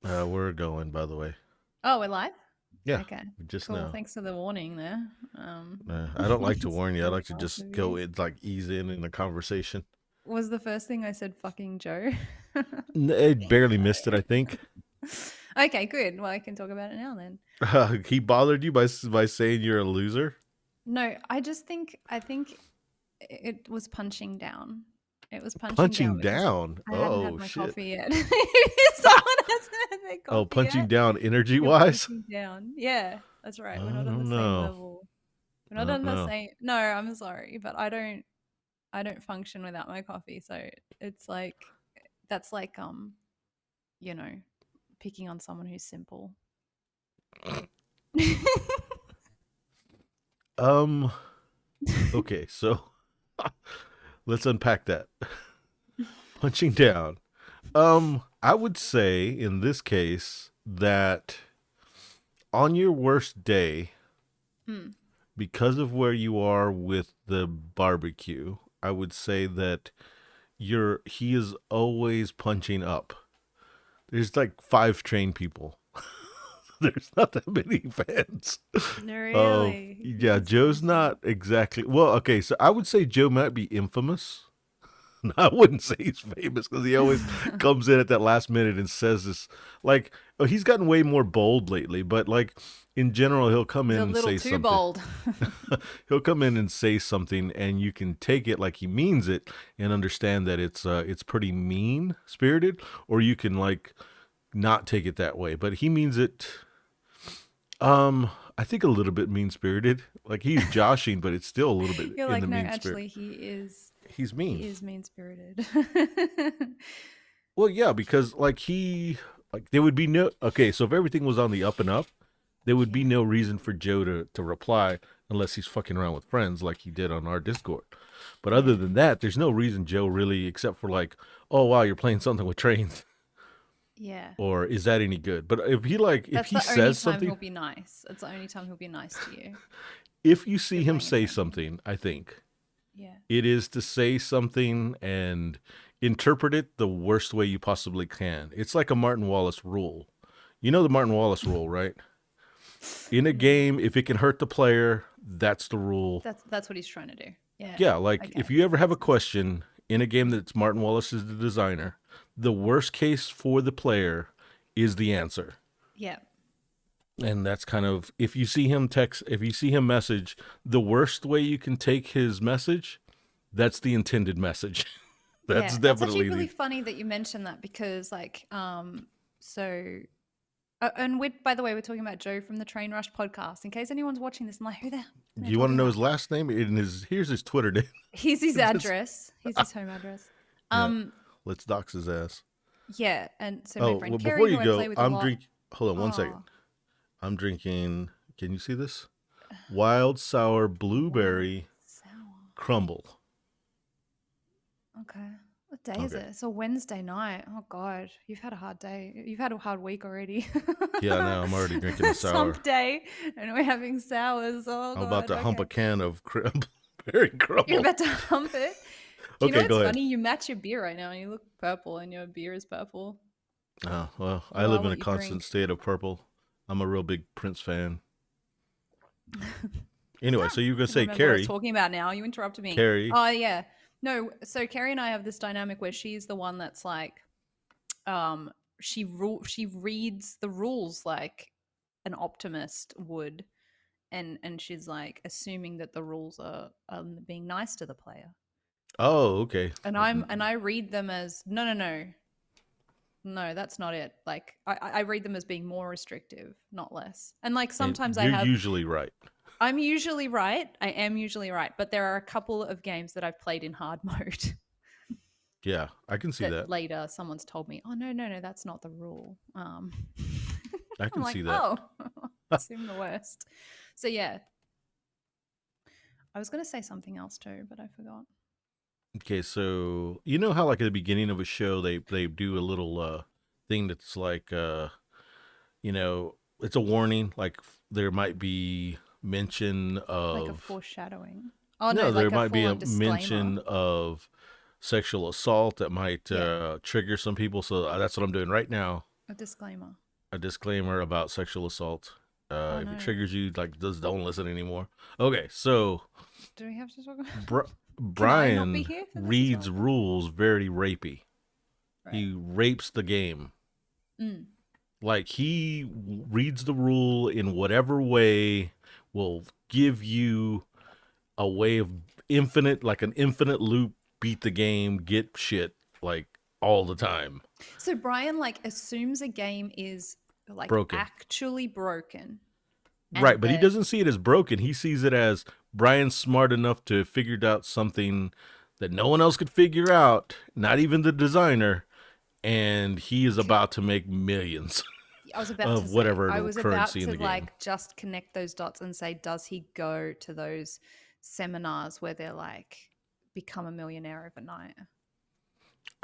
We're going, by the way. Oh, we're live? Yeah, Okay, just cool. now. Thanks for the warning there. I don't like to It's warn you. I very like to nice just of go you. in, like ease in the conversation. Was the first thing I said fucking Joe? It barely missed it, I think. Okay, good. Well, I can talk about it now then. He bothered you by saying you're a loser. No, I think it was punching down. It was punching down Punching because down. I hadn't had Oh my shit. coffee yet. If someone hasn't had their Oh, coffee punching yet, down energy you're wise. punching down. Yeah, that's I right. We're not on the don't same know. level. We're I not don't on the know. same. No, I'm sorry, but I don't function without my coffee. So it's like that's like you know, picking on someone who's simple. Um. Okay, so let's unpack that. Punching down. I would say in this case that on your worst day, Mm. because of where you are with the barbecue, I would say that he is always punching up. There's like 5 trained people. There's not that many fans of Really? yeah, He's Joe's crazy. not exactly well, okay, so I would say Joe might be infamous. I wouldn't say he's famous because he always comes in at that last minute and says this. Like, oh, he's gotten way more bold lately, but like in general, he'll come He's in a and little say too something. bold. He'll come in and say something, and you can take it like he means it and understand that it's pretty mean spirited, or you can like not take it that way. But he means it. I think a little bit mean spirited. Like he's joshing, but it's still a little bit You're in the like, no, mean spirit. actually, he is. He's He mean. is mean spirited. Well, yeah, because like there would be no okay. So if everything was on the up and up, there would be Yeah. no reason for Joe to reply unless he's fucking around with friends like he did on our Discord. But other Yeah. than that, there's no reason Joe really, except for like, oh wow, you're playing something with trains, Yeah. or is that any good? But if That's he the only says time he'll something, be nice. It's the only time he'll be nice to you. if you If see you're him playing a say train game. something, I think Yeah. it is to say something and interpret it the worst way you possibly can. It's like a Martin Wallace rule. You know the Martin Wallace rule, right? In a No. game, if it can hurt the player, that's the rule. That's what he's trying to do. Yeah. Yeah, like if Okay. you ever That have a makes sense. question in a game that's Martin Wallace is the designer, the worst case for the player is the answer. Yeah. And that's kind of if you see him message, the worst way you can take his message, that's the intended message. That's Yeah. That's actually definitely really the funny that you mentioned that because so and by the way, we're talking about Joe from the Train Rush podcast. In case anyone's watching this and like, who the hell are Do they you want to talking know about? his last name? Here's his Twitter name. Here's his Just- address. Here's his home address. yeah, Um, let's dox his ass. yeah, and so my Oh friend well, before Kerry, you who I play go, with a I'm lot. drink. Hold on one second. Oh, I'm drinking. Can you see this? Wild sour wild blueberry sour. crumble. Okay. What day is Okay. it? It's a Wednesday night. Oh God, you've had a hard day. You've had a hard week already. Yeah, now I'm already drinking a It's hump sour. day, and we're having sours. Oh I'm about God. to hump a Okay. can of blueberry You're crumble. about to hump it. Do you know Okay, go what's ahead. funny? You match your beer right now, and you look purple, and your beer is purple. Oh, well, I You are live in a what you constant drink. state of purple. I'm a real big Prince fan. Anyway, so you were gonna I say remember what I was Carrie. talking about now. You interrupted me. Carrie. Oh yeah. No, so Carrie and I have this dynamic where she's the one that's like, um, she reads the rules like an optimist would, and she's like assuming that the rules are being nice to the player, Oh, okay. and I read them as no, that's not it. Like I read them as being more restrictive, not less. And like And sometimes you're usually right. I'm usually right. I am usually right, but there are a couple of games that I've played in hard mode Yeah, I can see that that. later someone's told me, "Oh no, that's not the rule." I I'm can like, see that. "Oh, assume the worst." So yeah, I was gonna say something else too, but I forgot. Okay, so you know how like at the beginning of a show they do a little thing that's like it's a warning like there might be mention Like a of foreshadowing. Oh no, no, there like a might be a full-on mention disclaimer. of sexual assault that might Yeah. trigger some people. So that's what I'm doing right now. A disclaimer. A disclaimer about sexual assault. Oh If it no. triggers you, like, just don't listen anymore. Okay, so Do we have to talk about? Can I not be Brian here for this as reads well? rules very rapey. Right. He rapes the game. Mm. Like, he reads the rule in whatever way will give you a way of infinite, like an infinite loop, beat the game, get shit, like, all the time. So Brian like assumes a game is like Broken. actually broken, Right, and but he that doesn't see it as broken. He sees it as Brian's smart enough to have figured out something that no one else could figure out, not even the designer, and he is about to make millions I was about to of say, whatever I was about currency in to the game. like just connect those dots and say, does he go to those seminars where they're like, become a millionaire overnight?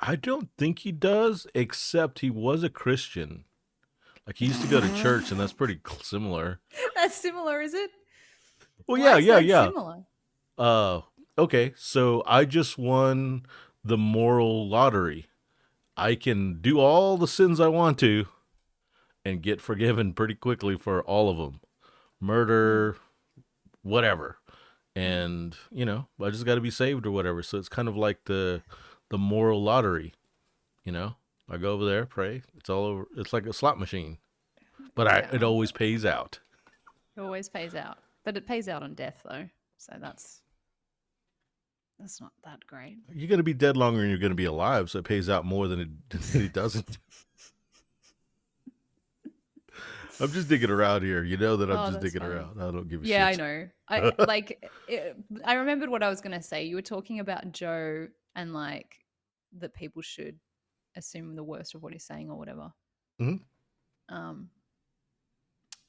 I don't think he does, except he was a Christian. Like, he used to go to church, and that's pretty similar. That's similar, is it? Well, Why yeah, is yeah, that yeah. similar? Uh, okay, so I just won the moral lottery. I can do all the sins I want to and get forgiven pretty quickly for all of them. Mm, Murder, whatever. mm. And, I just got to be saved or whatever. So it's kind of like the moral lottery, you know? I go over there, pray. It's all over. It's like a slot machine. But Yeah, it always pays out. it always pays out, but it pays out on death though, so that's not that great. You're going to be dead longer than you're going to be alive, so it pays out more than it doesn't. I'm just digging around here. You know that I'm Oh, just that's digging funny. around. I don't give a Yeah, I shit. know. I like. I remembered what I was gonna say. You were talking about Joe and like that people should assume the worst of what he's saying or whatever. Mhm. Um,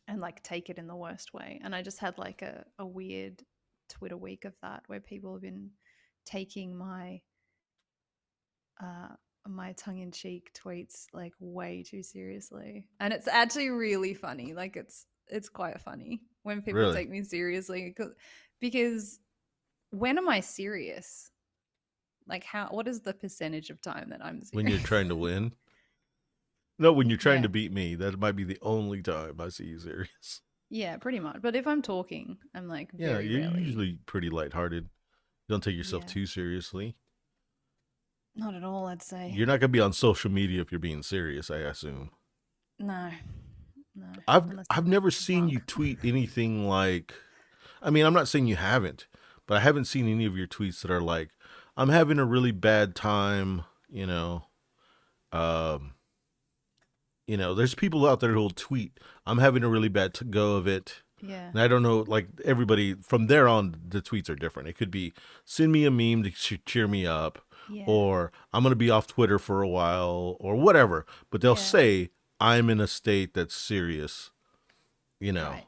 and like take it in the worst way. And I just had like a weird Twitter week of that where people have been taking uh my tongue-in-cheek tweets like way too seriously. And it's actually really funny. Like it's quite funny when people Really? take me seriously because when am I serious? Like what is the percentage of time that I'm When you're serious? trying to win? No, when you're trying Yeah. to beat me. That might be the only time I see you serious. Yeah, pretty much. But if I'm talking, I'm like Yeah, very you're rarely. usually pretty lighthearted. Don't take yourself Yeah. too seriously. Not at all, I'd say. You're not gonna be on social media if you're being serious, I assume. No. No. I've Unless I've I'm never seen you drunk. tweet anything like, I mean, I'm not saying you haven't, but I haven't seen any of your tweets that are like, I'm having a really bad time, um, there's people out there who'll tweet, I'm having a really bad go of it. Yeah. And I don't know, like, everybody from there on, the tweets are different. It could be, send me a meme to cheer me up, Yeah. or I'm going to be off Twitter for a while, or whatever. But they'll Yeah. say, I'm in a state that's serious. You know, Right.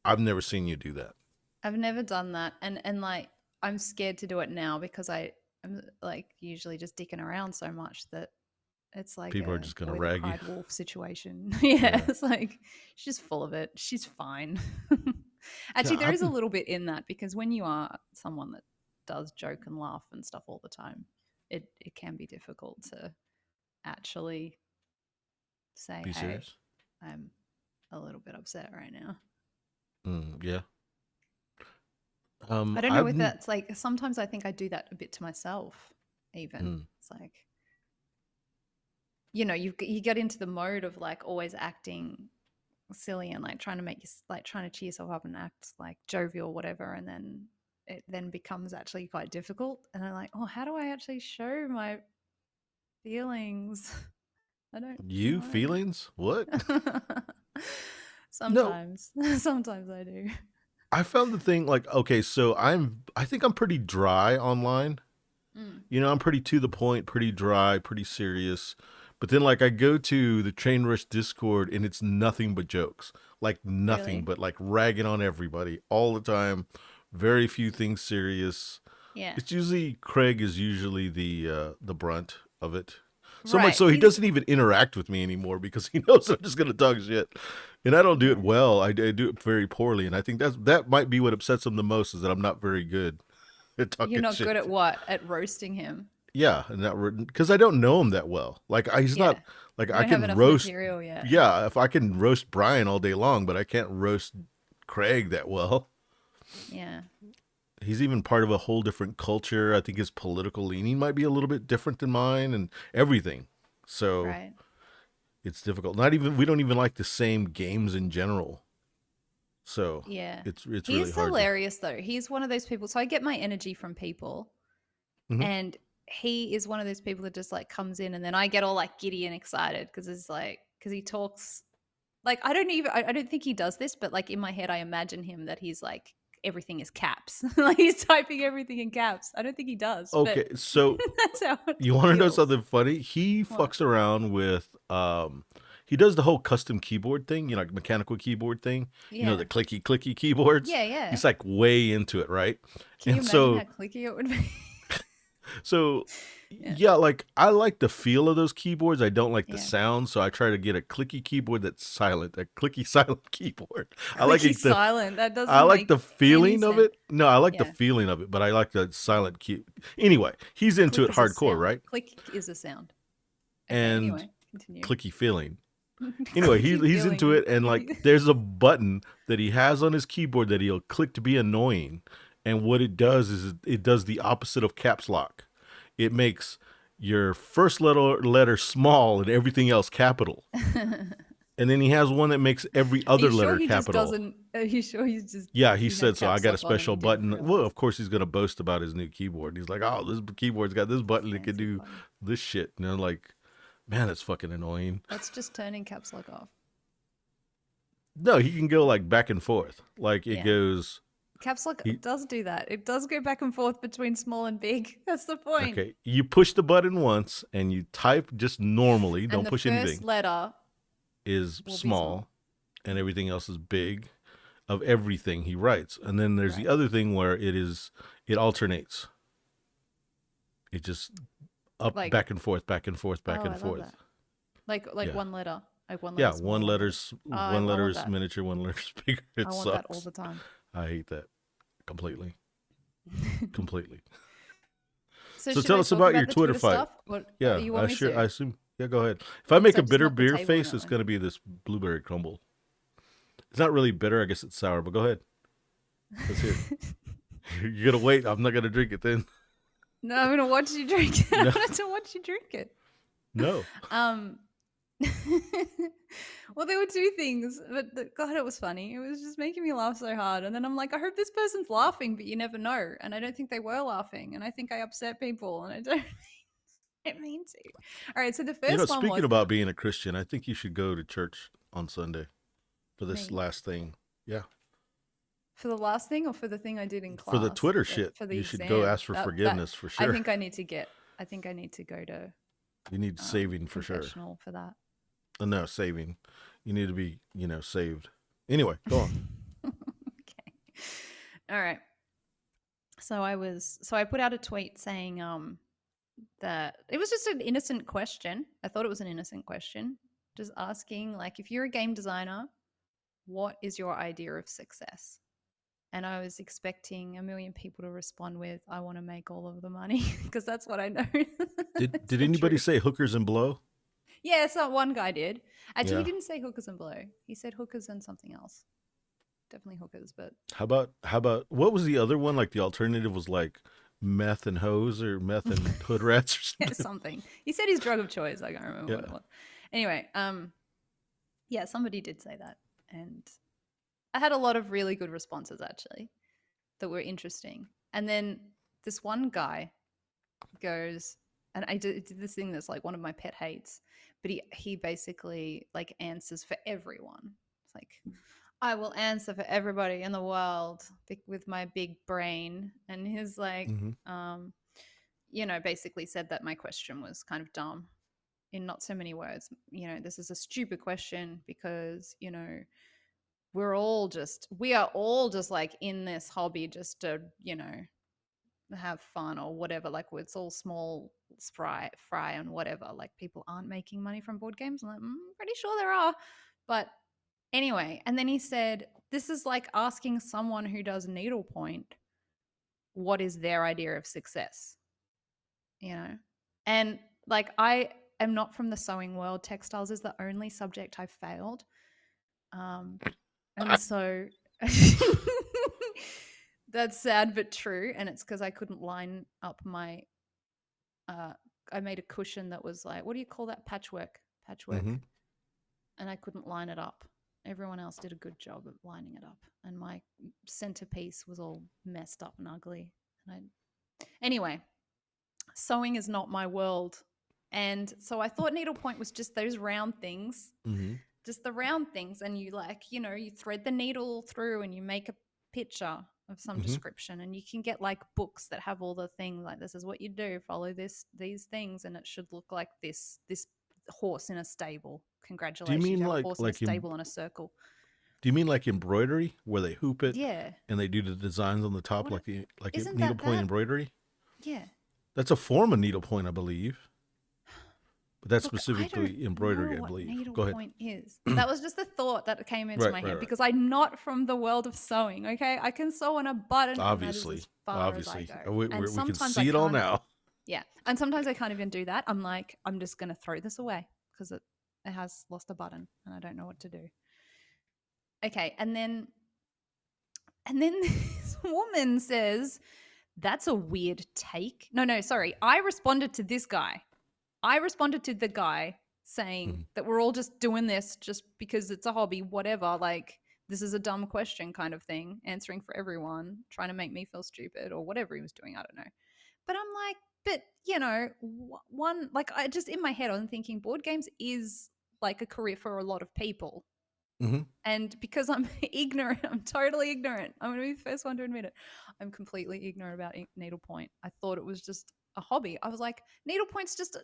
I've never seen you do that. I've never done that. And like I'm scared to do it now because I'm like usually just dicking around so much that it's like People are a just going to boy that rag you. cried wolf situation. Yeah, Yeah. it's like she's full of it. She's fine. Yeah. Actually, there is a little bit in that because when you are someone that does joke and laugh and stuff all the time, it can be difficult to actually say, Be "Hey, serious. I'm a little bit upset right now." Yeah. I don't know I've, if that's like sometimes I think I do that a bit to myself, even. mm, It's like, you know, you get into the mode of like always acting silly and like trying to make you like trying to cheer yourself up and act like jovial or whatever, and then it then becomes actually quite difficult. And I'm like, oh, how do I actually show my feelings? I don't you know. feelings? What? No, Sometimes, sometimes I do. I found the thing like, okay, so I think I'm pretty dry online. Mm, I'm pretty to the point, pretty dry, pretty serious. But then, like, I go to the Train Rush Discord and it's nothing but jokes. Like, nothing really? but like ragging on everybody all the time. Very few things serious. Yeah. It's usually Craig is usually the brunt of it. So much Right. so he He's doesn't even interact with me anymore because he knows I'm just gonna talk shit, and I don't do it yeah. well. I do it very poorly, and I think that might be what upsets him the most is that I'm not very good at You're talking not good at shit. what? At roasting him. Yeah, and that because I don't know him that well. Like he's Yeah. not like You I don't have can enough roast. material yet. Yeah, if I can roast Brian all day long, but I can't roast Craig that well. Yeah. He's even part of a whole different culture. I think his political leaning might be a little bit different than mine, and everything. So Right. it's difficult. Not even we don't even like the same games in general. So Yeah. it's really He's hard to. hilarious though. He's one of those people. So I get my energy from people, Mhm. and he is one of those people that just like comes in and then I get all like giddy and excited because it's like because he talks like I don't think he does this, but like in my head I imagine him that he's like everything is caps. Like he's typing everything in caps. I don't think he does, but Okay, so that's how it you want to know feels. something funny? He What? fucks around with he does the whole custom keyboard thing, like mechanical keyboard thing, Yeah. the clicky clicky keyboards. Yeah, yeah. He's like way into it, right? Can you And imagine how so clicky it would be? so Yeah. yeah, like I like the feel of those keyboards. I don't like the Yeah. sound, so I try to get a clicky keyboard that's silent, a clicky silent keyboard. I like Clicky it the silent. That I doesn't like make the any feeling of sense. it. No, I like the Yeah. feeling of it, but I like the silent key. Anyway, he's into Click it is a hardcore, sound. right? Click is a sound. Okay, And anyway, continue. clicky feeling. Anyway, Clicky he's into feeling. it, and like there's a button that he has on his keyboard that he'll click to be annoying, and what it does is it does the opposite of caps lock. It makes your first letter small and everything else capital, and then he has one that makes every Are you other sure letter he just capital. doesn't? Are you sure Yeah, he he had said so. I caps got a lock on and special he didn't button. Well, realize? of course he's gonna boast about his new keyboard. He's like, "Oh, this keyboard's got this button that can Fancy do button. this shit." And I'm like, "Man, that's fucking annoying." That's just turning caps lock off. No, he can go like back and forth. Like it Yeah. goes. Caps lock He does do that. It does go back and forth between small and big. That's the point. okay. You push the button once and you type just normally. And Don't the push first anything. letter Is will be small. small, and everything else is big. Of everything he writes, and then there's the Right. other thing where it alternates. It just up, Like, back and forth, back and forth, back oh, and I love forth. that. Like Yeah. one letter. Like one letter Yeah, small, one letter. one I letter want is that. miniature, one letter is bigger. I It want that all sucks. the time. I hate that completely. Completely. So So should tell I us talk about your about the Twitter Twitter fight. stuff? What Yeah, you want me I to? assume. Yeah, go ahead. If I make So a just bitter knock the beer table when face, it it's went. going to be this blueberry crumble. It's not really bitter. I guess it's sour, but go ahead. Let's hear it. You're going to wait. I'm not going to drink it then. No, I'm gonna watch you drink it. No. I wanted to watch you drink it. No. Um. Well, there were two things, but God, it was funny. It was just making me laugh so hard. And then I'm like, I hope this person's laughing, but you never know. And I don't think they were laughing. And I think I upset people, and I don't didn't mean to. All right. So the first one Speaking was about being a Christian, I think you should go to church on Sunday for this me last thing. Yeah. for the last thing, or for the thing I did in For the class Twitter shit, for the you should go exam. ask for That forgiveness for I sure. think I need to get. I think I need to go to You need saving for sure. confessional for that. No, saving. You need to be, saved. Anyway, go on. Okay. All right. So I put out a tweet saying that it was just an innocent question. I thought it was an innocent question. Just asking like if you're a game designer, what is your idea of success? And I was expecting a million people to respond with I want to make all of the money because that's what I know. It's Did the anybody truth. say hookers and blow? Yeah, so one guy did. Actually, he Yeah. didn't say hookers and blow. He said hookers and something else. Definitely hookers, but How about what was the other one? Like the alternative was like meth and hose or meth and hood rats or yeah, something. something. He said his drug of choice. I can't remember what Yeah. it was. Anyway, yeah, somebody did say that, and I had a lot of really good responses actually that were interesting. And then this one guy goes, and I did this thing that's like one of my pet hates, but he basically like answers for everyone. It's like I will answer for everybody in the world with my big brain, and he's like, Hmm. basically said that my question was kind of dumb in not so many words. This is a stupid question because we are all just like in this hobby just to have fun or whatever. Like it's all small fry and whatever. Like people aren't making money from board games. I'm like, pretty sure there are, but anyway. And then he said, "This is like asking someone who does needlepoint what is their idea of success." You know, And like, I am not from the sewing world. Textiles is the only subject I've failed. Um, and so that's sad but true. And it's because I couldn't line up my uh I made a cushion that was like, what do you call that? Mm-hmm. Patchwork. And I couldn't line it up. Everyone else did a good job of lining it up. And my centerpiece was all messed up and ugly. And anyway, sewing is not my world. And so I thought needlepoint was just those round things, Mm-hmm. just the round things. And you like, you thread the needle through and you make a picture of some Mm-hmm. description. And you can get like books that have all the things like, this is what you do, follow these things. And it should look like this horse in a stable. Do you Congratulations, mean you have a horse in a stable in a circle. do you mean like embroidery where they hoop it Yeah. and they do the designs on the top What like a isn't needlepoint that? embroidery? Yeah. That's a form of needlepoint, I believe. But that's Look, I don't specifically know embroidery, I what believe. Go ahead. needlepoint is. That was just a thought that came into Right, my right, head right. because I'm not from the world of sewing. Okay, I can sew on a button, and that is Obviously, as far as I obviously, go. And we can sometimes I see it all can't. now. Yeah, and sometimes I can't even do that. I'm like, I'm just gonna throw this away because it has lost a button, and I don't know what to do. Okay, and then this woman says, "That's a weird take." No, no, sorry. I responded to this guy. I responded to the guy saying Mhm. that we're all just doing this just because it's a hobby, whatever. Like, this is a dumb question kind of thing, answering for everyone, trying to make me feel stupid or whatever he was doing. I don't know. But I'm like, but one, like, I just in my head, I'm thinking board games is like a career for a lot of people. Mm-hmm. And because I'm ignorant, I'm totally ignorant. I'm going to be the first one to admit it. I'm completely ignorant about needlepoint. I thought it was just a hobby. I was like, needlepoint's just,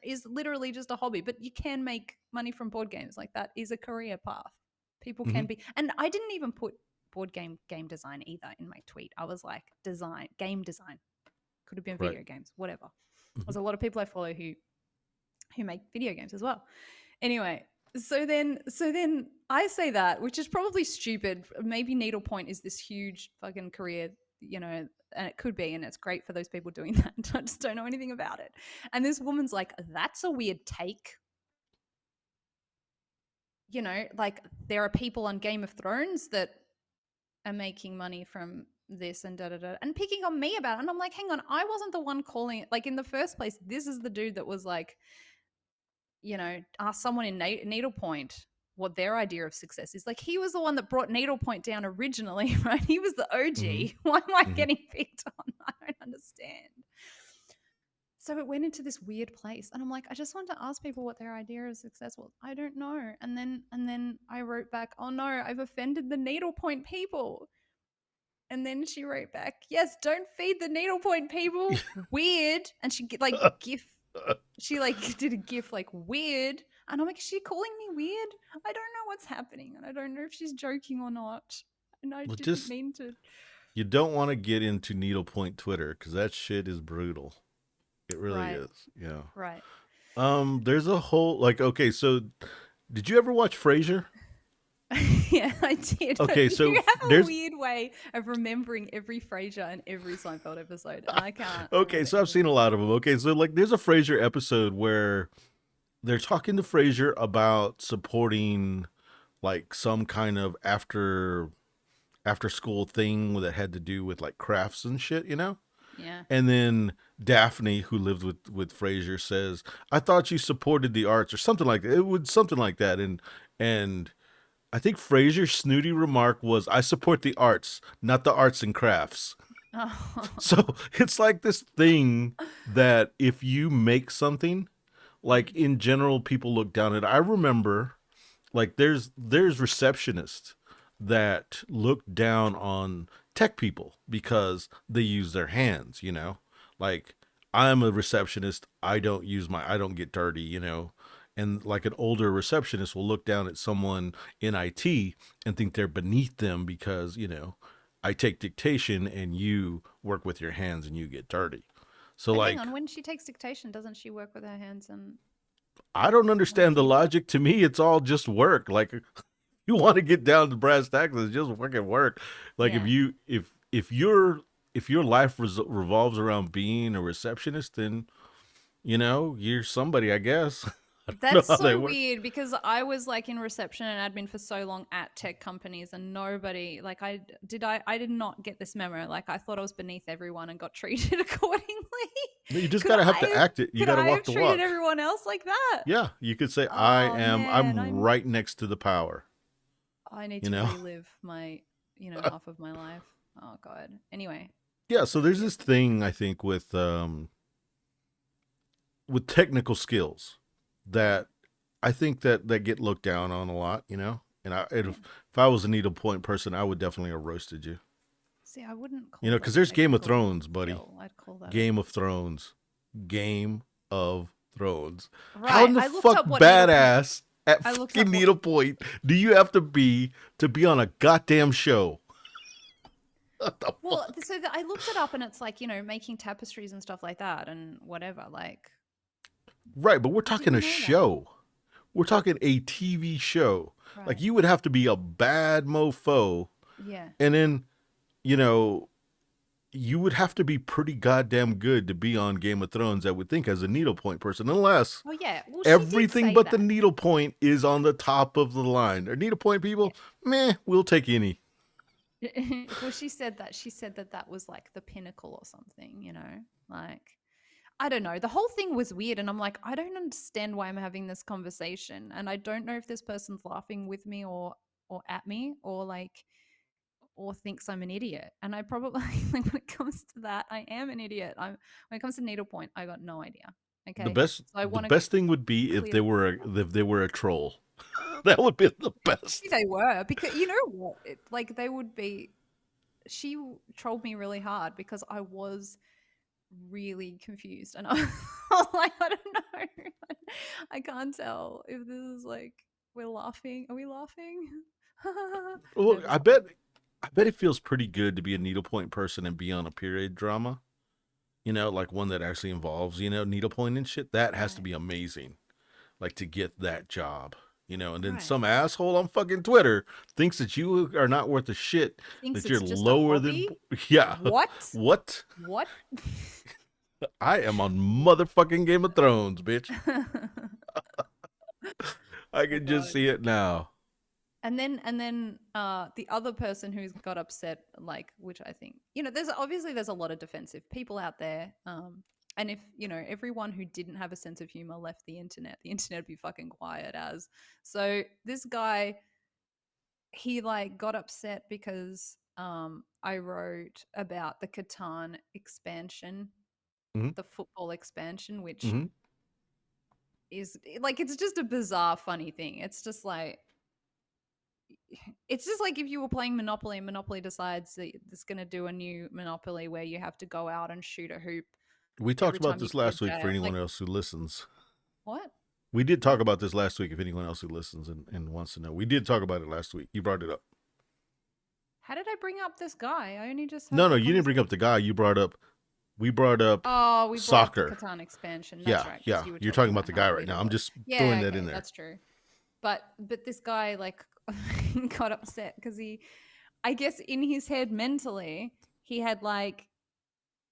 is literally just a hobby, but you can make money from board games. Like, that is a career path. People Mm-hmm. can be. And I didn't even put board game design either in my tweet. I was like, game design. Could have been Right. video games, whatever. Mm-hmm. There's a lot of people I follow who make video games as well. Anyway, so then I say that, which is probably stupid. Maybe needlepoint is this huge fucking career, and it could be, and it's great for those people doing that. I just don't know anything about it. And this woman's like, "That's a weird take." Like, there are people on Game of Thrones that are making money from this and da da da, and picking on me about it. And I'm like, hang on, I wasn't the one calling it. Like, in the first place, this is the dude that was like, ask someone in needlepoint what their idea of success is. Like, he was the one that brought needlepoint down originally, right? He was the Mm-hmm. OG. Why am I Mm-hmm. getting picked on? I don't understand. So it went into this weird place, and I'm like, I just want to ask people what their idea of success was. I don't know. And then I wrote back, oh no, I've offended the needlepoint people. And then she wrote back, yes, don't feed the needlepoint people. Weird. And she like did a gif like weird. And I'm like, is she calling me weird? I don't know what's happening. And I don't know if she's joking or not. And I Well, didn't just mean to. you don't want to get into needlepoint Twitter because that shit is brutal. It really Right. is. Yeah. Right. There's a whole like okay, so did you ever watch Frasier? Yeah, I did. But Okay, you so have a there's weird way of remembering every Frasier and every Seinfeld episode. And I can't okay, remember so I've any of seen a them. lot of them. Okay, so like there's a Frasier episode where they're talking to Frasier about supporting like some kind of after school thing that had to do with like crafts and shit, you know? Yeah. And then Daphne, who lived with Frasier, says, "I thought you supported the arts," or something like that. It would something like that, and I think Frasier's snooty remark was, "I support the arts, not the arts and crafts." Oh. So it's like this thing that if you make something, like Mm. in general, people look down at. I remember, like there's receptionists that look down on tech people because they use their hands, you know? Like I'm a receptionist, I don't get dirty, you know? And like an older receptionist will look down at someone in IT and think they're beneath them because, you know, I take dictation and you work with your hands and you get dirty. So But hang like on, when she takes dictation, doesn't she work with her hands and I don't on the understand the keyboard? logic. To me, it's all just work. Like you want to get down to brass tacks, it's just fucking work. Like Yeah. if your life revolves around being a receptionist, then You're somebody, I guess. I don't know That's how they so work. weird because I was like in reception and admin for so long at tech companies and nobody like I did not get this memo. Like I thought I was beneath everyone and got treated accordingly. No, you just could gotta have to I act it. You could gotta I have walk the treated walk. everyone else like that? Yeah, you could say Oh man, I'm right next to the power. I need You to know. relive my, half of my life. Oh god. Anyway, Yeah. So there's yeah. this thing I think with technical skills Yeah. that I think that get looked down on a lot. And Yeah. if I was a needlepoint person, I would definitely have roasted you. See, I wouldn't call that Because a there's Game of technical Thrones, buddy. skill. I'd call that a Game of Thrones. Game of Thrones. How right. in the I looked fuck up what needlepoint. badass at I looked fucking up what. needlepoint do you have to be on a goddamn show? What the Well, fuck? I looked it up, and it's like making tapestries and stuff like that, and whatever. Like, Right, but we're I talking a didn't know that. show. We're talking a TV show. Like Right. you would have to be a bad mofo, Yeah. and then you know you would have to be pretty goddamn good to be on Game of Thrones. I would think as a needlepoint person, unless Oh yeah. Well, she did everything say but the that. needlepoint is on the top of the line. Or needlepoint Yeah. people, meh, we'll take any. Well, she said that. She said that that was like the pinnacle or something. Like I don't know. The whole thing was weird, and I'm like, I don't understand why I'm having this conversation, and I don't know if this person's laughing with me or at me or like or thinks I'm an idiot. And I probably like when it comes to that, I am an idiot. When it comes to needlepoint, I got no idea. The Okay, best so I the want to best thing would be clear that if they were a troll. That would be the maybe best. they were because you know what, like they would be. She trolled me really hard because I was really confused, and I was like, I don't know, I can't tell if this is like we're laughing. Are we laughing? Well, Nervous. I bet it feels pretty good to be a needlepoint person and be on a period drama. Like one that actually involves, needlepoint and shit. That has to Right, be amazing. Like to get that job. And then right. some asshole on fucking Twitter thinks that you are not worth a shit, Thinks that you're it's just a lower than. hobby. Yeah. What? What? What? I am on motherfucking Game of Thrones, bitch. I Oh can just god. see it now. And then the other person who's got upset, like, which I think, there's a lot of defensive people out there. And if, everyone who didn't have a sense of humor left the internet would be fucking quiet as. So this guy, he like got upset because I wrote about the Catan expansion, Hmm. the football expansion, which Hmm. is like it's just a bizarre funny thing. It's just like if you were playing Monopoly and Monopoly decides that it's going to do a new Monopoly where you have to go out and shoot a hoop We talked every about time you this go to last week for jail. anyone Like, else who listens. what? We did talk What? about this last week if anyone else who listens and wants to know. We did talk about it last week. You brought it up. How did I bring up this guy? I only just had No, no, the you didn't bring up the conversation. guy. We brought up Oh, we brought up the soccer. Catan expansion. That's Yeah, right, because yeah. you were You're talking talking about about the how guy right weird it now. I'm was. just throwing Yeah, that in okay, there. that's true. But this guy like got upset because I guess in his head mentally, he had like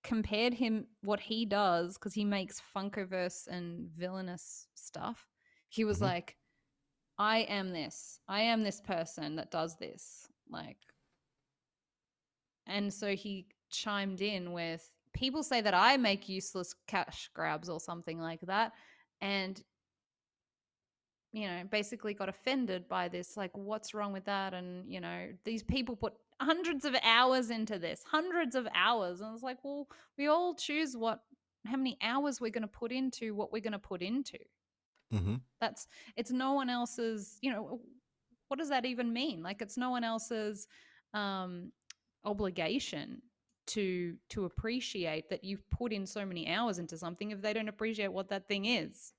compared him what he does because he makes funkoverse and villainous stuff. He was Hmm. like, I am this person that does this, like, and so he chimed in with, people say that I make useless cash grabs or something like that, and basically got offended by this, like, what's wrong with that? And these people put hundreds of hours into this, hundreds of hours, and it's like, well, we all choose how many hours we're going to put into what we're going to put into. Hmm. That's It's no one else's, what does that even mean? Like, it's no one else's um obligation to appreciate that you've put in so many hours into something if they don't appreciate what that thing is.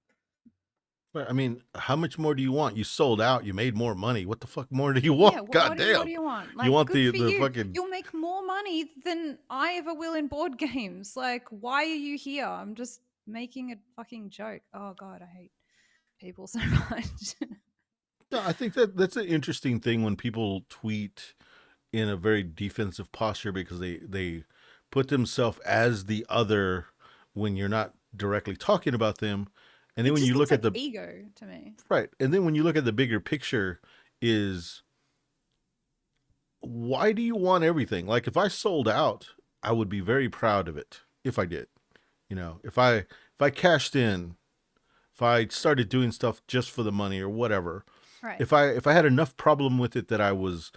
I mean, how much more do you want? You sold out. You made more money. What the fuck more do you Yeah, want? God what damn. do you want? You Like, want good for the you. fucking. You'll make more money than I ever will in board games. Like, why are you here? I'm just making a fucking joke. Oh god, I hate people so much. No, I think that's an interesting thing when people tweet in a very defensive posture because they put themselves as the other when you're not directly talking about them. And then It when just you looks look at like the ego to me. right, and then when you look at the bigger picture, is why do you want everything? Like if I sold out, I would be very proud of it if I did. If I cashed in, if I started doing stuff just for the money or whatever, Right. if I had enough problem with it that I was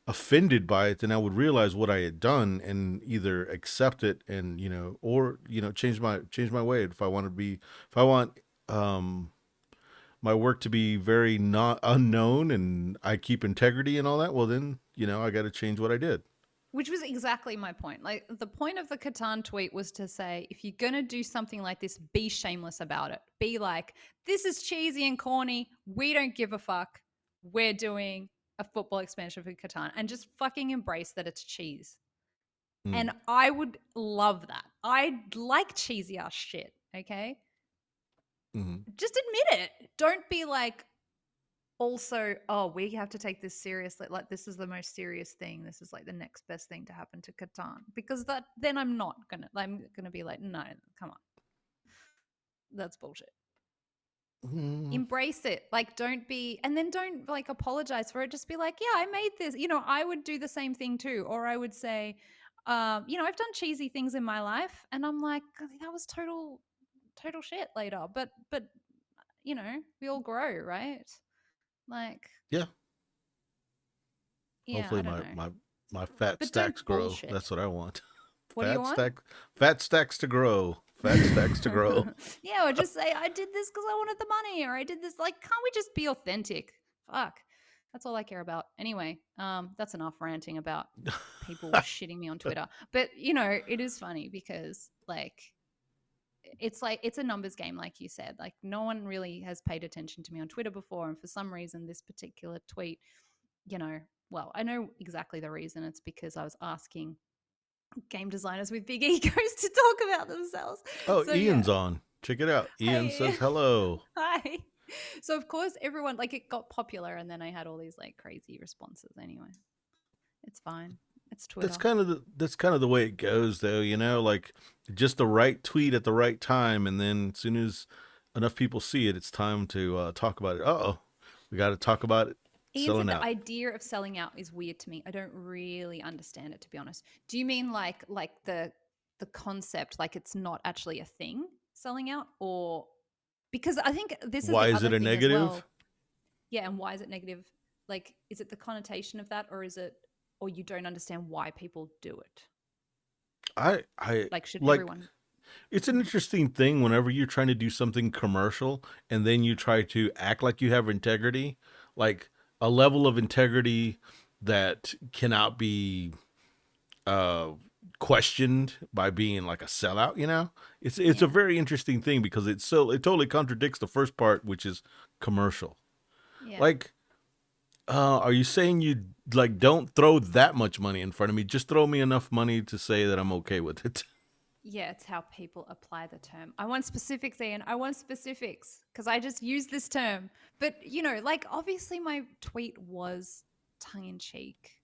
offended by it, then I would realize what I had done and either accept it and or change my way if I want to be if I want my work to be very not unknown and I keep integrity and all that. Well, then I got to change what I did. Which was exactly my point. Like the point of the Catan tweet was to say, if you're gonna do something like this, be shameless about it. Be like, this is cheesy and corny. We don't give a fuck. We're doing a football expansion for Catan, and just fucking embrace that it's cheese. Mm, And I would love that. I like cheesy ass shit. Okay, mm, just admit it. Don't be like, also, oh, we have to take this seriously. Like, this is the most serious thing. This is like the next best thing to happen to Catan. Because then I'm gonna be like, no, come on, that's bullshit. mm. Embrace it. Like, don't like apologize for it. Just be like, yeah, I made this. I would do the same thing too. Or I would say, I've done cheesy things in my life, and I'm like, that was total shit later. But we all grow, right? Like, Yeah. yeah, I Hopefully don't my know. my my fat But don't stacks grow. bullshit. That's what I want. What do you Fat want? stack fat stacks to grow. Fat stacks to grow. Yeah, or just say I did this because I wanted the money, or I did this. Like, can't we just be authentic? Fuck, that's all I care about. Anyway, that's enough ranting about people shitting me on Twitter. But it is funny because it's a numbers game, like you said. Like, no one really has paid attention to me on Twitter before, and for some reason, this particular tweet, you know, well, I know exactly the reason. It's because I was asking game designers with big egos to talk about themselves. Oh, So Ian's yeah. on. Check it out. Ian Hey. says hello. Hi. So of course everyone, like, it got popular, and then I had all these like crazy responses. Anyway, it's fine. It's That's Twitter. kind of the way it goes, though. Like just the right tweet at the right time, and then as soon as enough people see it, it's time to talk about it. Oh, we got to talk about it Ian said selling the out. idea of selling out is weird to me. I don't really understand it, to be honest. Do you mean like the concept, like it's not actually a thing, selling out? Or because I think this is Why the is other it a thing as negative? well. Yeah, and why is it negative? Like, is it the connotation of that, or or you don't understand why people do it? I Like, should like everyone? it's an interesting thing whenever you're trying to do something commercial and then you try to act like you have integrity, like a level of integrity that cannot be uh questioned by being like a sellout. It's a Yeah, very interesting thing because it totally contradicts the first part, which is commercial. yeah, Like, are you saying you like don't throw that much money in front of me? Just throw me enough money to say that I'm okay with it. yeah. It's how people apply the term. I want specifics, Ian. I want specifics because I just use this term. But like, obviously my tweet was tongue in cheek,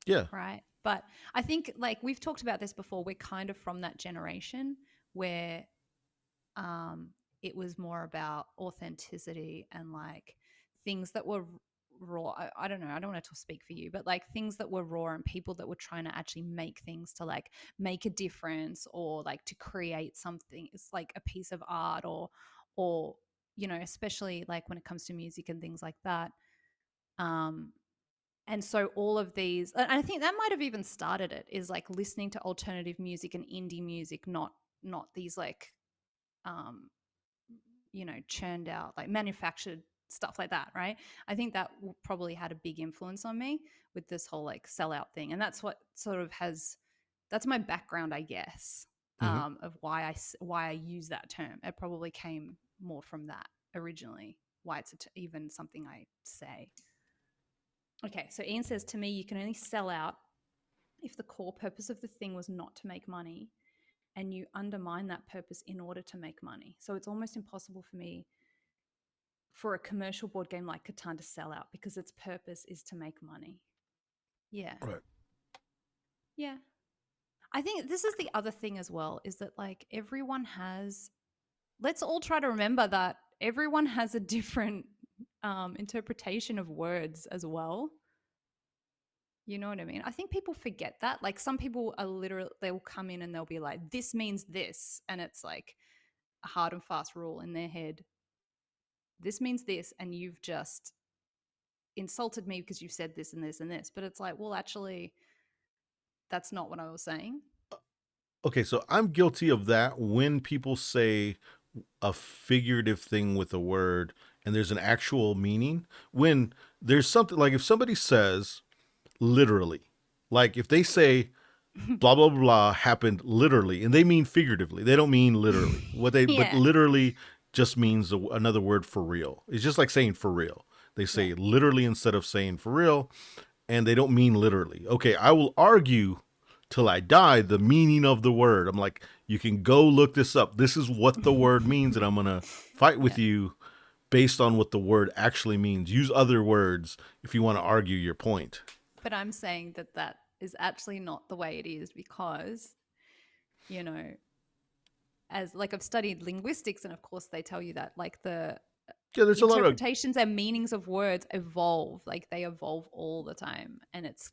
Yeah. right? But I think, like, we've talked about this before. We're kind of from that generation where um, it was more about authenticity and like things that were raw. I don't know. I don't want to speak for you, but like things that were raw and people that were trying to actually make things to like make a difference, or like to create something. It's like a piece of art, or especially like when it comes to music and things like that. Um, and so all of these, and I think that might have even started it, is like listening to alternative music and indie music, not these like um churned out, like manufactured stuff like that, right? I think that probably had a big influence on me with this whole like sellout thing. And that's what sort of that's my background, I guess, Hmm. of why I use that term. It probably came more from that originally, why it's even something I say. Okay, so Ian says, to me, you can only sell out if the core purpose of the thing was not to make money and you undermine that purpose in order to make money. So it's almost impossible for me for a commercial board game like Catan to sell out because its purpose is to make money. Yeah. Right. Yeah. I think this is the other thing as well, is that like everyone has, let's all try to remember that everyone has a different interpretation of words as well. You know what I mean? I think people forget that. Like some people are literally, they will come in and they'll be like, this means this. And it's like a hard and fast rule in their head. This means this. And you've just insulted me because you said this and this and this. But it's like, well, actually, that's not what I was saying. Okay, so I'm guilty of that when people say a figurative thing with a word and there's an actual meaning. When there's something like if somebody says literally, like if they say blah blah blah happened literally and they mean figuratively, they don't mean literally. What they but Yeah. literally just means another word for real. It's just like saying for real. They Yeah. say literally instead of saying for real, and they don't mean literally. Okay, I will argue till I die the meaning of the word. I'm like, you can go look this up. This is what the word means, and I'm gonna fight with Yeah. you based on what the word actually means. Use other words if you want to argue your point. But I'm saying that that is actually not the way it is because, you know, as like I've studied linguistics, and of course they tell you that like the Yeah, there's a lot of interpretations and meanings of words evolve, like they evolve all the time, and it's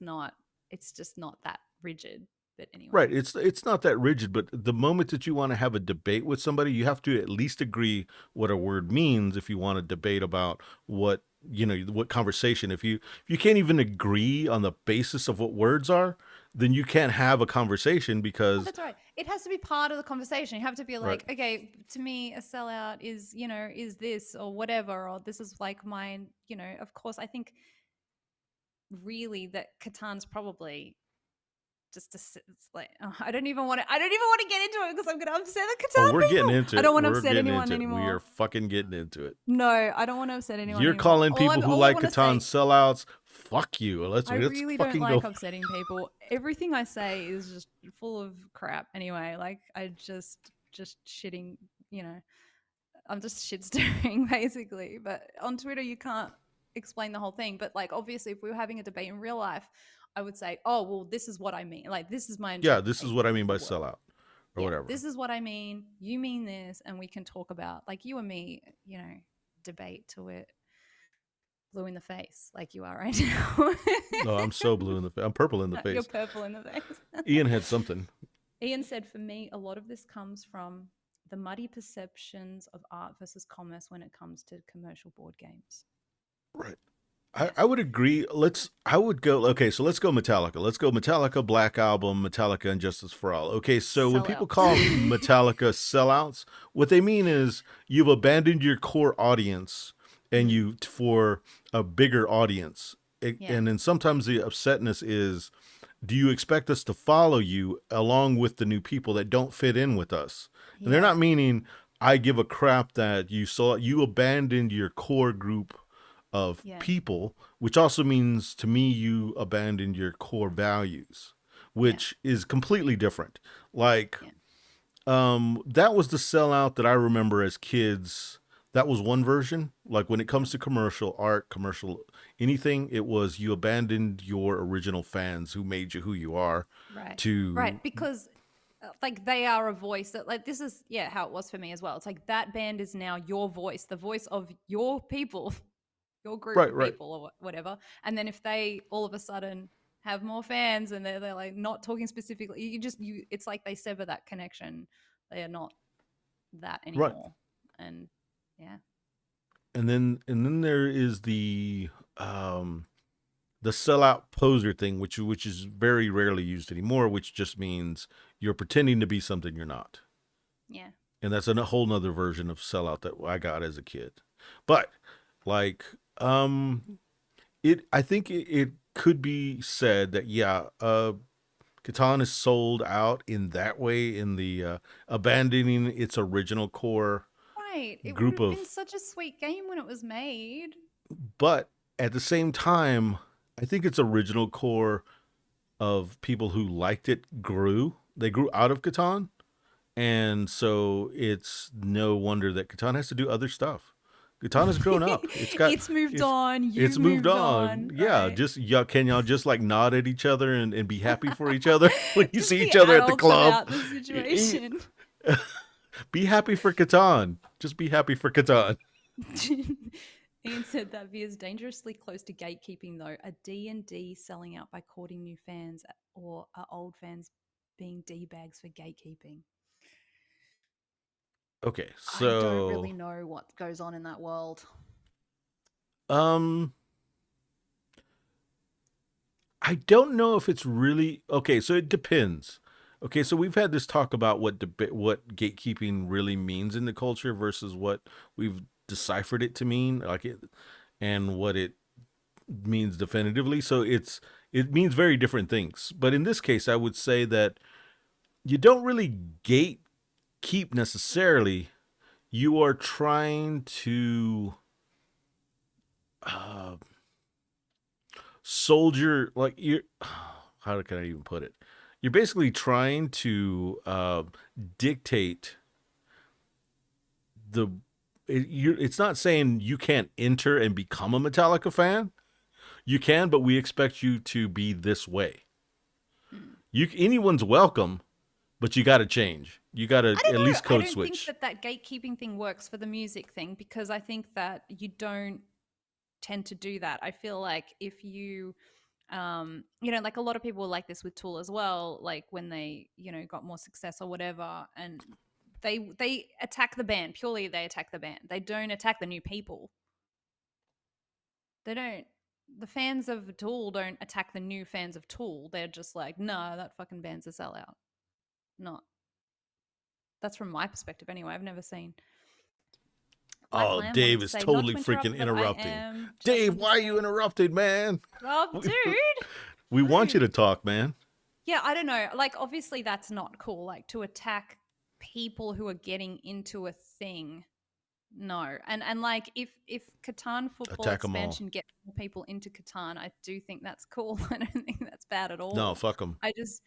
just not that rigid. But right. anyway, It's not that rigid, but the moment that you want to have a debate with somebody, you have to at least agree what a word means if you want to debate about what what conversation. If you can't even agree on the basis of what words are, then you can't have a conversation oh, because that's right. It has to be part of the conversation. You have to be right. like, okay, to me, a sellout is, is this or whatever, or this is like mine. Of course, I think really that Catan's probably just it's like I don't even want to. I don't even want to get into it because I'm going to upset the Oh, Catan we're getting people. into I it. don't want to We're upset getting anyone into it. We are anymore. fucking getting into it. No, I don't want to upset anyone You're anymore. calling people who All I like want to Catan say, sellouts. Fuck you. I Let's really don't fucking go. like upsetting people. Everything I say is just full of crap anyway. Like I just shitting, you know, I'm just shit stirring basically. But on Twitter, you can't explain the whole thing. But like, obviously, if we were having a debate in real life, I would say, oh, well, this is what I mean. Like, this is my Yeah, this is what interpretation I of mean the by world. sellout or Yeah, whatever. this is what I mean. You mean this, and we can talk about like you and me, debate till we're blue in the face, like you are right now. No, I'm so blue in the face. I'm purple in the You're face. purple in the face. Ian had something. Ian said, for me, a lot of this comes from the muddy perceptions of art versus commerce when it comes to commercial board games. Right. Yes. I would agree. I would go, okay, so let's go Metallica. Let's go Metallica, Black Album, Metallica, and Justice for All. Okay, so when people Sellouts. call Metallica sellouts, what they mean is you've abandoned your core audience and Mm, you for a bigger audience. yeah. And then sometimes the upsetness is, do you expect us to follow you along with the new people that don't fit in with us? And they're not Yeah. meaning I give a crap that you abandoned your core group of Yeah. people, which also means to me you abandoned your core values, Yeah. which is completely different. Like Yeah. that was the sellout that I remember as kids. That was one version. Like when it Yeah. comes to commercial art, commercial anything, it was you abandoned your original fans who made you who you are Right. Right. to Because like they are a voice that like this is how it was for me as well. It's like that band is now your voice, the voice of your people, your group right, of right, people or whatever. And then if they all of a sudden have more fans and they're like not talking specifically, it's like they sever that connection. They are not that right. anymore. And yeah. And then there is the sellout poser thing, which is very rarely used anymore, which just means you're pretending to be something you're not. Yeah. And that's a whole nother version of sellout that I got as a kid. But like, I think it could be said that yeah, Catan is sold out in that way in the abandoning its original core Right. It would group have been of, such a sweet game when it was made. but at the same time, I think its original core of people who liked it grew. They grew out of Catan, and so it's no wonder that Catan has to do other stuff. Catan has grown up. It's moved It's on. it's You've moved moved on. on, Yeah, right? just can y'all just like nod at each other and be happy for each other when you Just see be each other at the adults club? about the situation. Be happy for Catan. Just be happy for Catan. Ian said that veers dangerously close to gatekeeping, though. A D&D selling out by courting new fans, or are old fans being D-bags for gatekeeping? Okay, I don't so really know what goes on in that world. um I don't know if it's really okay. So it depends. Okay, so we've had this talk about what gatekeeping really means in the culture versus what we've deciphered it to mean, and what it means definitively. So it means very different things. But in this case, I would say that you don't really gatekeep necessarily. You are trying to uh, soldier like you. How can I even put it? You're basically trying to dictate the. It's not saying you can't enter and become a Metallica fan. You can, but we expect you to be this way. Hmm. Anyone's welcome, but you got to change. You got to I don't at know. least I code don't think switch. that gatekeeping thing works for the music thing, because I think that you don't tend to do that. I feel like if you like a lot of people like this with Tool as well, like when they, got more success or whatever, and they attack the band, purely they attack the band. They don't attack the new people. They don't The fans of Tool don't attack the new fans of Tool. They're just like, no, that fucking band's a sellout. Not That's from my perspective anyway. I've never seen. Black Oh, Lamb wanted Dave to is say, not totally to interrupt, freaking but I interrupting. am just Dave, want to why are you say, interrupted, man? oh, dude, We want you to rude. talk, man. Yeah, I don't know. Like, obviously, that's not cool. Like, to attack people who are getting into a thing. No, and like if Catan football Attack them all. expansion gets more people into Catan, I do think that's cool. I don't think that's bad at No, all. fuck them. I just,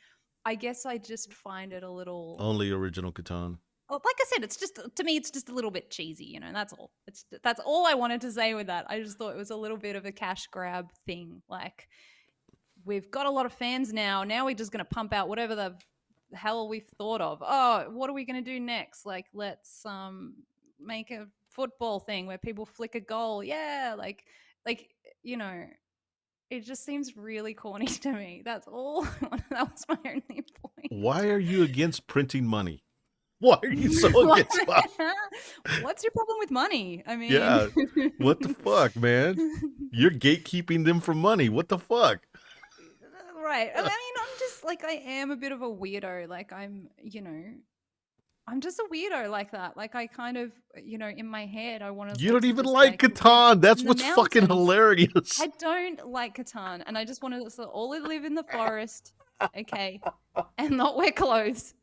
I guess I just find it a little. Only original Catan. Well, like I said, it's just, to me, it's just a little bit cheesy. That's all. That's all I wanted to say with that. I just thought it was a little bit of a cash grab thing. Like, we've got a lot of fans now. Now we're just going to pump out whatever the hell we've thought of. Oh, what are we going to do next? Like, let's make a football thing where people flick a goal. Yeah, like you know, it just seems really corny to me. That's all. That was my only point. Why are you against printing money? Why are you so against money? What's your problem with money? I mean, Yeah. What the fuck, man? You're gatekeeping them from money. What the fuck? right. I mean, I'm just like, I am a bit of a weirdo. Like, I'm just a weirdo like that. Like, I kind of, in my head, I want You us don't to even just like like live Catan. That's in the what's fucking mountains. hilarious. I don't like Catan, and I just want us to all live in the forest, okay, and not wear clothes,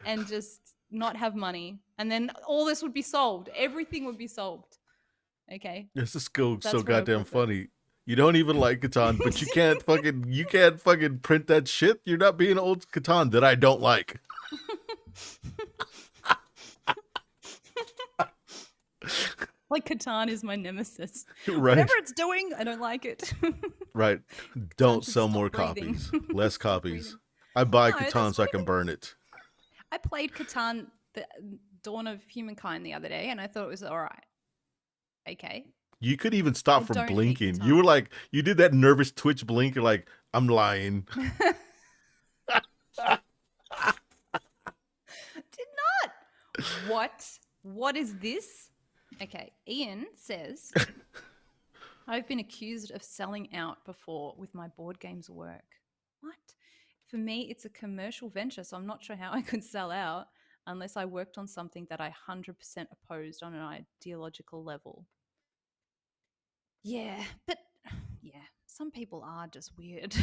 and just not have money, and then all this would be solved. Everything would be solved. Okay, This is so that's where I goddamn put it. funny. You don't even like Catan, but you can't fucking print that shit. You're not being old Catan that I don't like. Like, Catan is my nemesis. Right. Whatever it's doing, I don't like it. Right. Catan Don't should sell stop more breathing. copies. Less Stop copies. breathing. I buy No, Catan that's so I not can even. burn it. I played Catan, the Dawn of Humankind, the other day, and I thought it was all right. Okay. You could even I stop from don't hate blinking. You were Catan. like, you did that nervous twitch blink. You're like, I'm lying. Did not. What? What is this? Okay. Ian says, I've been accused of selling out before with my board games work. What? For me, it's a commercial venture, so I'm not sure how I could sell out unless I worked on something that I 100% opposed on an ideological level. Yeah, but yeah, some people are just weird.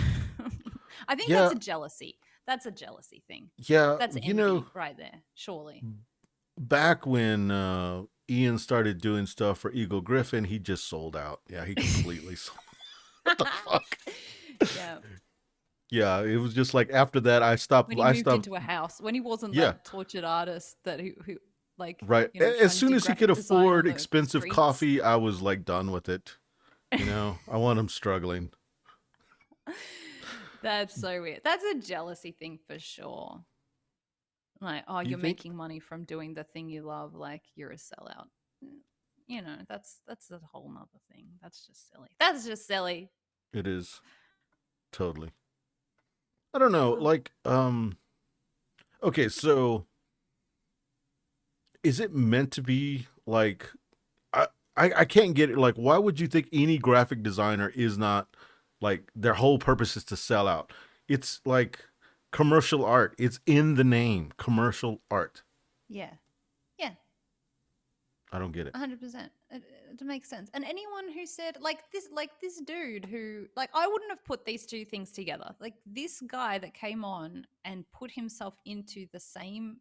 I think that's Yeah, a jealousy. That's a jealousy thing. yeah. That's envy right there, surely. Back when Ian started doing stuff for Eagle Griffin, he just sold out. Yeah, he completely sold. What the fuck? Yeah. Yeah, it was just like after that, I stopped. When he I moved stopped. into a house, when he wasn't Yeah, that tortured artist that who like, Right. As trying to soon do as he could graphic design afford on the expensive streets. coffee, I was like done with it. I want him struggling. That's so weird. That's a jealousy thing for sure. Like, oh, You you're think? making money from doing the thing you love, like you're a sellout. Mm, that's a whole nother thing. That's just silly. That's just silly. It is totally. I don't know. Oh, Like, okay, so is it meant to be like I, I can't get it. Like, why would you think any graphic designer is not like their whole purpose is to sell out? It's like commercial art. It's in the name, commercial art. yeah. Yeah. I don't get it. 100%. It makes sense. And anyone who said like this dude who like I wouldn't have put these two things together. Like this guy that came on and put himself into the same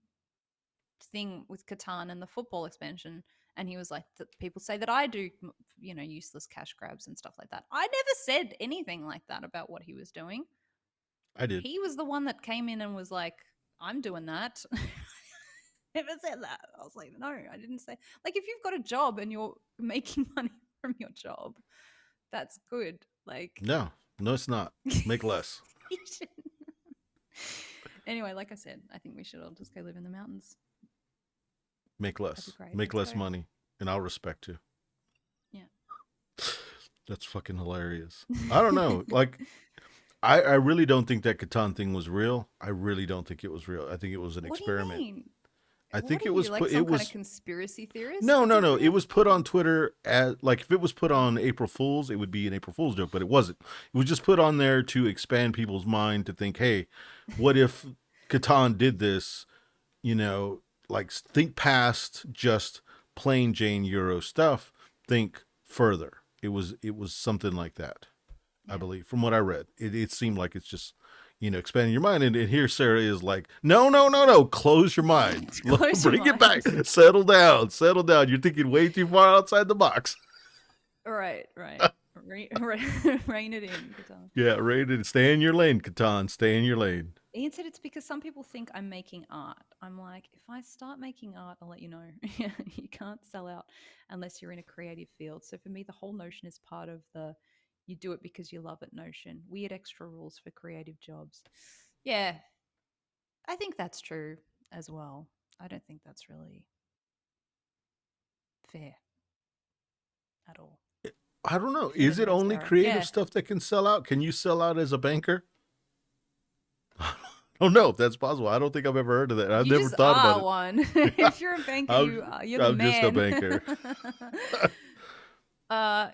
thing with Catan and the football expansion, and he was like, people say that I do, useless cash grabs and stuff like that. I never said anything like that about what he was doing. I did. He was the one that came in and was like, I'm doing that. Never said that. I was like, no, I didn't say. Like, if you've got a job and you're making money from your job, that's good. Like, No, no, it's not. Make less. anyway, like I said, I think we should all just go live in the mountains. Make That'd be less. great. Make Let's less go. money, and I'll respect you. Yeah. That's fucking hilarious. I don't know. Like, I really don't think that Catan thing was real. I really don't think it was real. I think it was an What do you experiment. mean? I What think are it you, was like put. some It kind of was conspiracy theorist? no, It's no, a no. It real was put on thing. Twitter as like if it was put on April Fools, it would be an April Fools joke, but it wasn't. It was just put on there to expand people's mind to think, hey, what if Catan did this? Like think past just plain Jane Euro stuff. Think further. It was something like that. I Yeah. believe from what I read, it seemed like it's just expanding your mind. And here Sarah is like, no, no, no, no, close your mind, Close your bring it back, mind. settle down, settle down. You're thinking way too far outside the box. Right, right. Rein it in, Catan. Yeah, rated. Stay in your lane, Catan. Stay in your lane. Ian said it's because some people think I'm making art. I'm like, if I start making art, I'll let you know. You can't sell out unless you're in a creative field. So for me, the whole notion is part of the you do it because you love it notion. Weird extra rules for creative jobs. Yeah, I think that's true as well. I don't think that's really fair at all. I don't know. Fair to Is it Moe and only Sarah. creative Yeah. stuff that can sell out? Can you sell out as a banker? I don't know if that's possible. I don't think I've ever heard of that. I've You never just thought about are it. one. If you're a banker, you're the I'm just a man. banker.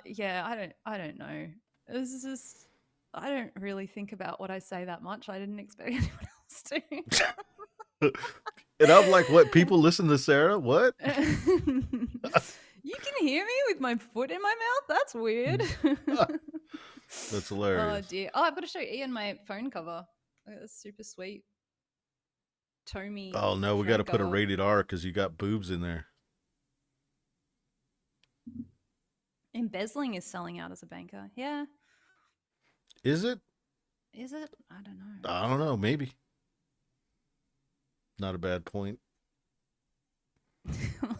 Yeah, I don't know. This is just I don't really think about what I say that much. I didn't expect anyone else And I'm like, what? People listen to Sarah? What? to. You can hear me with my foot in my mouth? That's weird. That's Oh hilarious. dear. Oh, I've got to show Ian my phone cover. Look at this super sweet Tommy Oh no, we got to phone put a cover. rated R because you got boobs in there. Embezzling is selling out as a banker. Yeah. Is it? Is it? I don't know. I don't know. Maybe. Not a bad point. I'm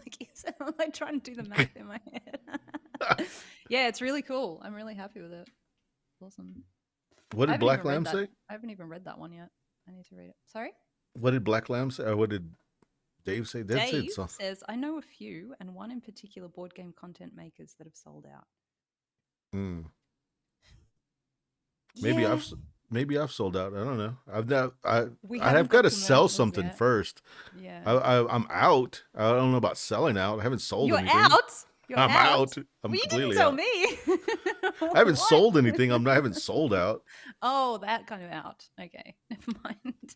like trying to do the math in my head. Yeah, it's really cool. I'm really happy with it. Awesome. What I did haven't Black even read Lamb that. say? I haven't even read that one yet. I need to read it. Sorry? What did Black Lamb say? Or what did Dave say? That said Dave something. says, I know a few, and one in particular board game content makers that have sold out. Mm. Maybe Yeah. maybe I've sold out. I don't know. I've not. We I've haven't got got to sell commercials something yet. first. Yeah. I'm out. I don't know about selling out. I haven't sold You're anything. out? You're I'm out? out. I'm Well, you didn't completely tell out. me. I haven't What? sold anything. I haven't sold out. Oh, that kind of out. Okay. Never mind.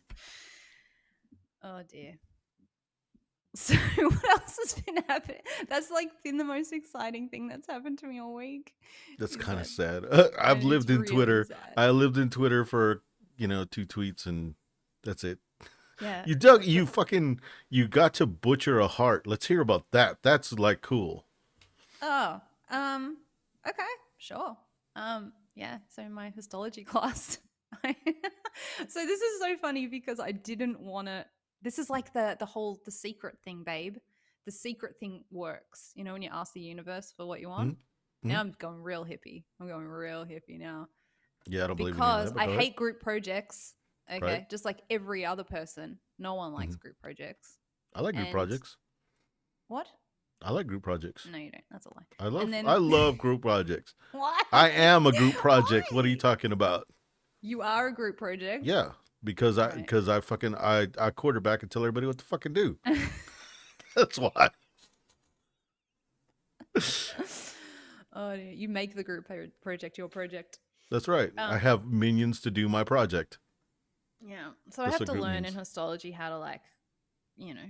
Oh, dear. So what else has been happening? That's like been the most exciting thing that's happened to me all week. That's Is kind of that sad. I've and it's lived in really Twitter. sad. I lived in Twitter for 2 tweets and that's it. Yeah. You got to butcher a heart. Let's hear about that. That's like cool. Oh, okay, sure. Yeah, so in my histology class, so this is so funny because I didn't want to. This is like the secret thing, babe. the secret thing works. You know, when you ask the universe for what you want. Mm-hmm. Now I'm going real hippie. I'm going real hippie now Yeah, I don't believe in any of because that, but I go ahead. hate group projects. Right. Okay, just like every other person, no one Mm-hmm. likes group projects. I like group And projects. what? I like group projects. No, you don't. That's a lie. I And love then I love group projects. why? I am a group project. What are you Why? talking about? You are a group project. Yeah, because All right. I fucking I quarterback and tell everybody what to fucking do. That's why. Oh, dear. You make the group project your project. That's right. I Um, have minions to do my project. yeah. So I That's have what to group learn in means. histology how to like, you know,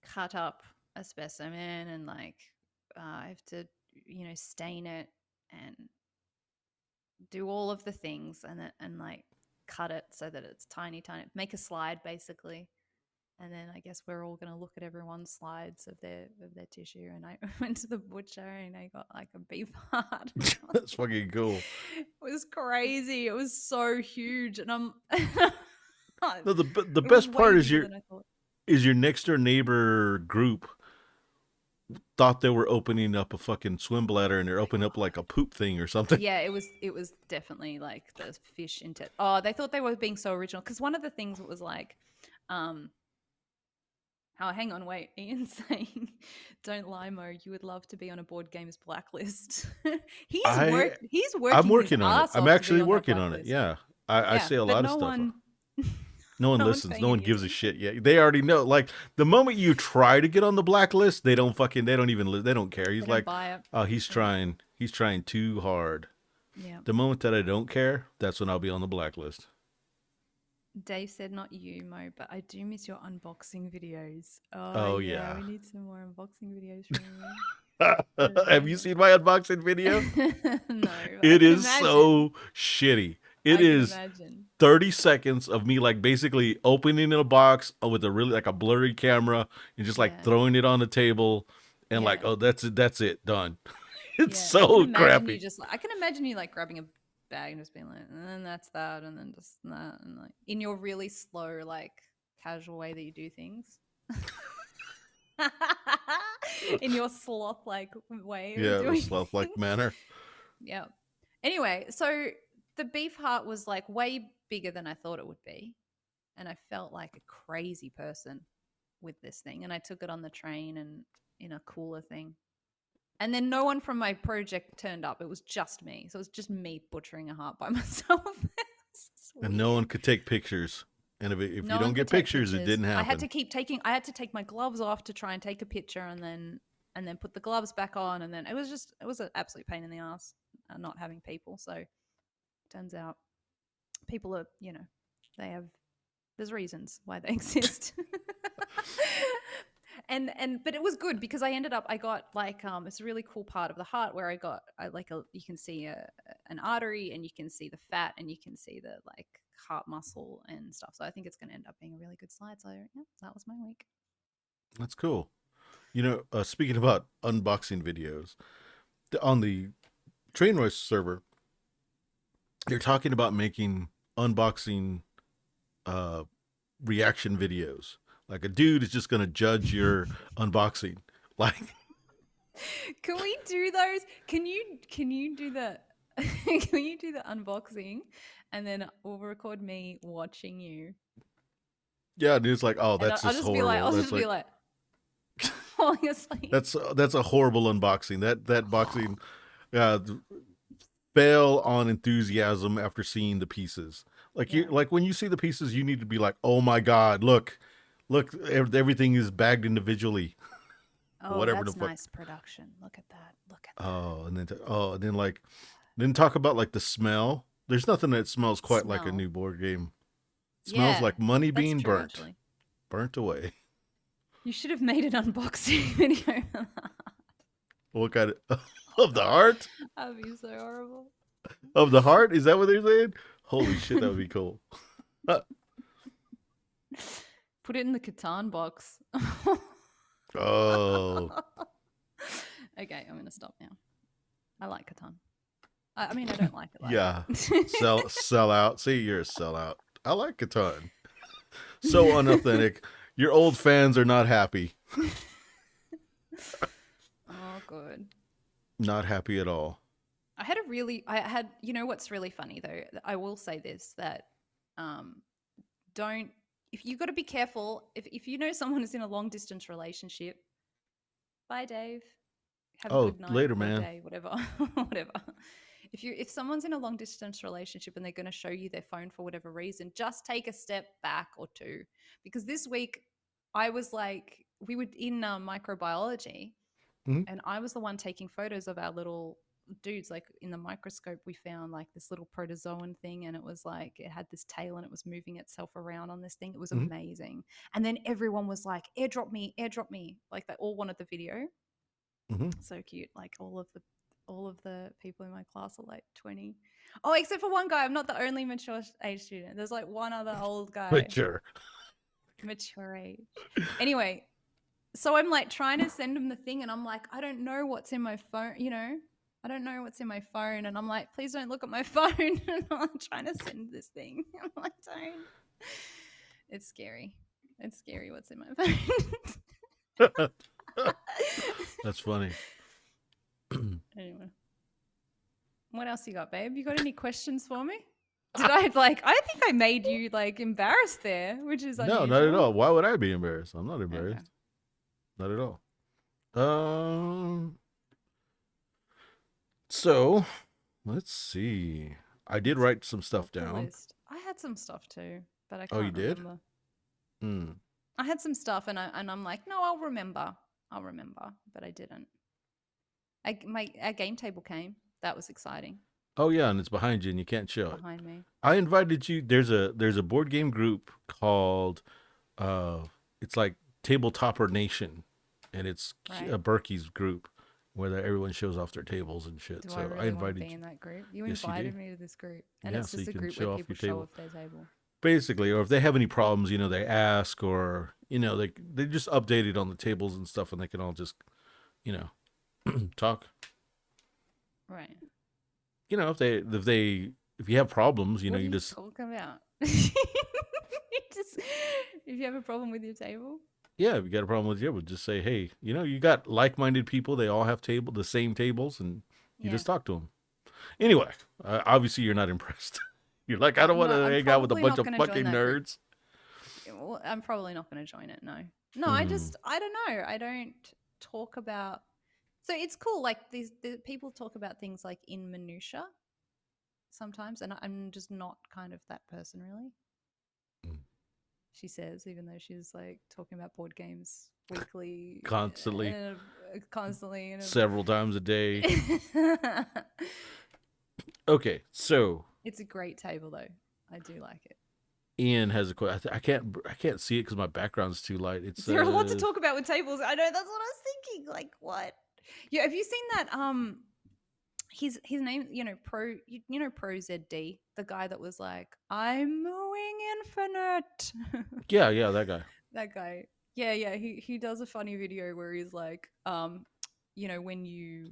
cut up a specimen and like I have to, stain it and do all of the things and like cut it so that it's tiny, tiny. Make a slide basically. And then I guess we're all gonna look at everyone's slides of their tissue. And I went to the butcher and I got like a beef heart. That's fucking cool. It was crazy. It was so huge, and No, the it was best part way bigger than I thought. is your next door neighbor group thought they were opening up a fucking swim bladder and they're opening up like a poop thing or something. Yeah, it was definitely like the fish into. Oh, they thought they were being so original because one of the things was like, um, oh, hang on, wait. Ian's saying, "Don't lie, Mo. You would love to be on a board games blacklist." he's I worked. He's I'm working his working on it. ass I'm off to be actually on that working on it. blacklist. Yeah. I Yeah, say a but lot of no stuff. one, No one no one's listens. paying No one any gives a attention. shit. Yeah, they already know. Like the moment you try to get on the blacklist, they don't even they don't care. They He's don't like, buy it. oh, Yeah, he's trying too hard. yeah. The moment that I don't care, that's when I'll be on the blacklist. Dave said, "Not you, Mo, but I do miss your unboxing videos." Oh Oh yeah, yeah. we need some more unboxing videos from you. Have you seen my unboxing video? No, I It can is imagine. so shitty. It I can is imagine. 30 seconds of me like basically opening a box with a really like a blurry camera and just like Yeah, throwing it on the table and like, yeah, oh, that's it, done. It's yeah. I can so imagine crappy. you just. I can imagine you like grabbing a bag and just being like, and then that's that, and then just that, and like in your really slow, like casual way that you do things. In your sloth like way of Yeah, the doing sloth like things. manner. Yeah. Anyway, so the beef heart was like way bigger than I thought it would be. And I felt like a crazy person with this thing. And I took it on the train and in a cooler thing. And then no one from my project turned up. It was just me. So it was just me butchering a heart by myself. It's And no one weird. could take pictures. And if you No don't one could get take pictures, it pictures. didn't happen. I had to take my gloves off to try and take a picture and then put the gloves back on and then it was an absolute pain in the ass not having people. So turns out people are, they have there's reasons why they exist. And but it was good because I got like it's a really cool part of the heart where you can see an artery and you can see the fat and you can see the like heart muscle and stuff. So I think it's going to end up being a really good slide. So yeah, that was my week. That's cool. You know, speaking about unboxing videos, on the Trainwreck server, they're talking about making unboxing uh, reaction videos. Like a dude is just gonna judge your unboxing. Like, Can we do those? Can you do the can you do the unboxing and then we'll record me watching you yeah, dude's like, oh, and that's just horrible. I'll That's just be like like falling asleep. that's a horrible unboxing. That boxing uh, fail on enthusiasm after seeing the pieces. Like you Yeah. like when you see the pieces, you need to be like, oh my god, look, everything is bagged individually. Oh, Whatever the that's fuck. nice production. Look at that. Look at that. Oh, and then like then talk about like the smell. There's nothing that smells quite like a Smell. new board game. It smells Yeah, like money that's being true burnt, actually. burnt away. You should have made an unboxing video. What kind of the heart? That'd be so horrible. Of the heart? Is that what they're saying? Holy shit, that would be cool. Put it in the Catan box. Oh, Okay, I'm gonna stop now. I like Catan. I mean, I don't like it like yeah. that. Sell out. See, you're a sellout. I like Catan. So unauthentic. Your old fans are not happy. Oh, good. Not happy at all. I had, you know, what's really funny though? I will say this that, um, don't, if you got to be careful, if you know someone is in a long distance relationship, bye, Dave. Have a Oh, good night later, or man. day, whatever, whatever. If someone's in a long distance relationship and they're going to show you their phone for whatever reason, just take a step back or two. Because this week, I was like, we were in microbiology, Hmm. and I was the one taking photos of our little dudes. Like in the microscope, we found like this little protozoan thing, and it was like it had this tail and it was moving itself around on this thing. It was Hmm. amazing. And then everyone was like, airdrop me. Like they all wanted the video. Hmm. So cute. Like all of the people in my class are like 20. Oh, except for one guy. I'm not the only mature age student. There's like one other old But guy, sure. mature age. Anyway, so I'm like trying to send him the thing, and I'm like, I don't know what's in my phone, you know? I don't know what's in my phone. And I'm like, please don't look at my phone. And I'm trying to send this thing. I'm like, don't. It's scary. It's scary what's in my phone. That's funny. Anyway. What else you got, babe? You got any questions for me? Did I like I think I made you like embarrassed there, which is No, not at unusual. all. Why would I be embarrassed? I'm not Okay. embarrassed. Not at all. Um. So let's see. I did write some stuff What's the down. list? I had some stuff too, but I Oh, you can't did? remember. Hmm. I had some stuff and I'm like, no, I'll remember. I'll remember, but I didn't. Our game table came. That was exciting. Oh yeah, and it's behind you, and you can't It's show it. behind me. I invited you. There's a board game group called uh, it's like Tabletopper Nation, and it's Right. Berkey's group where everyone shows off their tables and shit. Do I So I really want to invited be you. in that group? You Yes, you invited do. me to this group, and Yeah, it's so you just a can group where show off people your show table. off their table. Basically, or if they have any problems, they ask, or they just update it on the tables and stuff, and they can all just you know talk. Right. If you have problems, What do you you just talk about? Just if you have a problem with your table. yeah, if you got a problem with your table, just say, hey, you got like-minded people. They all have the same tables, and you Yeah. just talk to them. Anyway, obviously you're not impressed. You're like, I don't want No, to I'm hang out with a probably bunch not of going to join fucking that group. nerds. Well, I'm probably not going to join it. No. No, Hmm. I don't know. I don't talk about. So it's cool. Like the people talk about things like in minutia sometimes, and I'm just not kind of that person really. She says, even though she's like talking about board games weekly, Constantly, constantly, several times a day. and Okay, so it's a great table though. I do like it. Ian has a question. I can't see it because my background's too light. It Is there a lot to says, talk about with tables? I know that's what I was thinking. Like what? Yeah, have you seen that? His name, you know Pro ZD, the guy that was like, I'm moving infinite. yeah, yeah, that guy. That guy. Yeah, yeah. He does a funny video where he's like, when you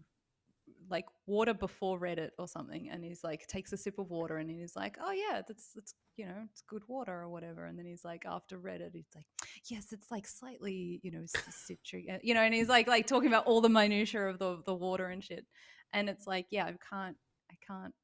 like water before Reddit or something, and he's like takes a sip of water and he's like, oh yeah, that's it's good water or whatever, and then he's like after Reddit, he's like, yes, it's like slightly citric, and he's like talking about all the minutia of the water and shit, and it's like, yeah, I can't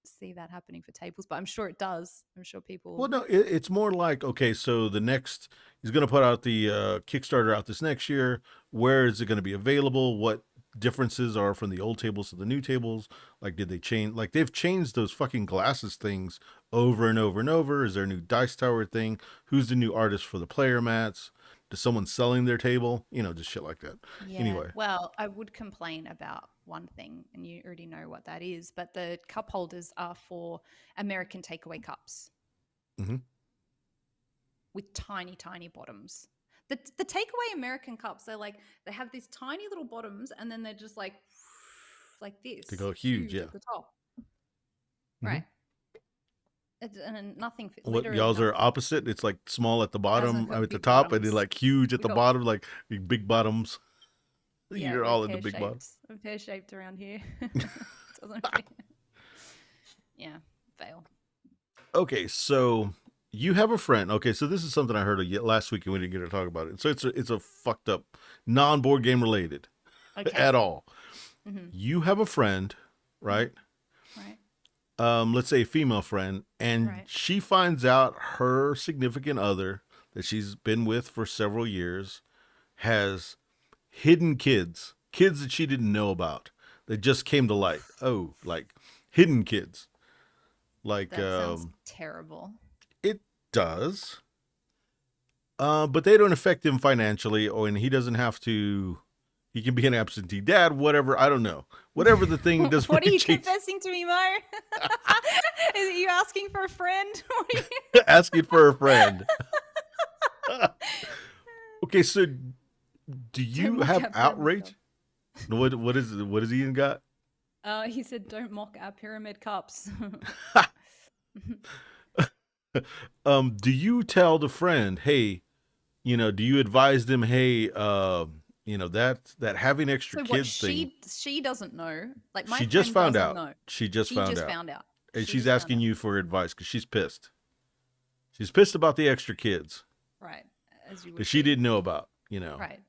see that happening for tables, but I'm sure it does. I'm sure Well, people. no, it's more like, okay, so the next he's going to put out the Kickstarter out this next year. Where is it going to be available? What differences are from the old tables to the new tables? Like, did they change? Like, they've changed those fucking glasses things over and over and over. Is there a new dice tower thing? Who's the new artist for the player mats? Is someone selling their table? Just shit like that. Yeah, Anyway. well, I would complain about one thing, and you already know what that is, but the cup holders are for American takeaway cups Hmm. with tiny, tiny bottoms. The takeaway American cups, they have these tiny little bottoms, and then they're just like To this, go huge, huge yeah. at the top. Hmm. Right. And nothing, What literally y'all's are nothing. opposite? It's like small at the Ours bottom, have got at the big top, and then bottoms. like huge at We the got, bottom, like big bottoms. yeah, You're we're all in the big bottom. pear-shaped around here. Doesn't fit. Yeah, fail. Okay, so You have a friend. Okay, so this is something I heard last week and we didn't get to talk about it. So it's a fucked up, non board game related Okay. at all. Mm-hmm. You have a friend, Mm-hmm. right? Right. Let's say a female friend, and Right. she finds out her significant other that she's been with for several years has hidden kids that she didn't know about that just came to light. Oh, like hidden kids. Like That sounds terrible. it does. But they don't affect him financially, or and he doesn't have to. He can be an absentee dad, whatever. I don't know. Whatever the thing doesn't What are really you change. confessing to me, Mo? Is it you asking for a friend? What are Asking for a friend. Okay, so do Don't you mock have our pyramid cup. outrage? What is what has Ian got? He said, "Don't mock our pyramid cups." Do you tell the friend, hey, do you advise them, hey, that having extra So what? kids thing? She doesn't know. Like my She just friend found doesn't out. know. She just She found just out, found out. and She she's just found asking out. you for advice because she's pissed. She's pissed about the extra kids Right, as you that would she be. didn't know about, Right.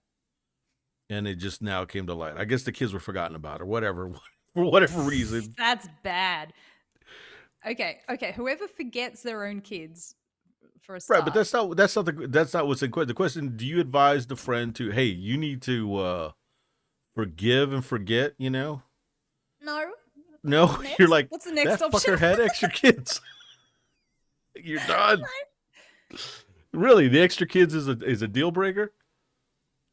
and it just now came to light. I guess the kids were forgotten about or whatever, for whatever reason. That's bad. Okay. Okay. Whoever forgets their own kids, for a Right, but start. that's not what's in question. The question: do you advise the friend to, hey, you need to forgive and forget? No. No, you're Next. like What's the next that option? fucker had extra kids. You're done. Really, the extra kids is a deal breaker.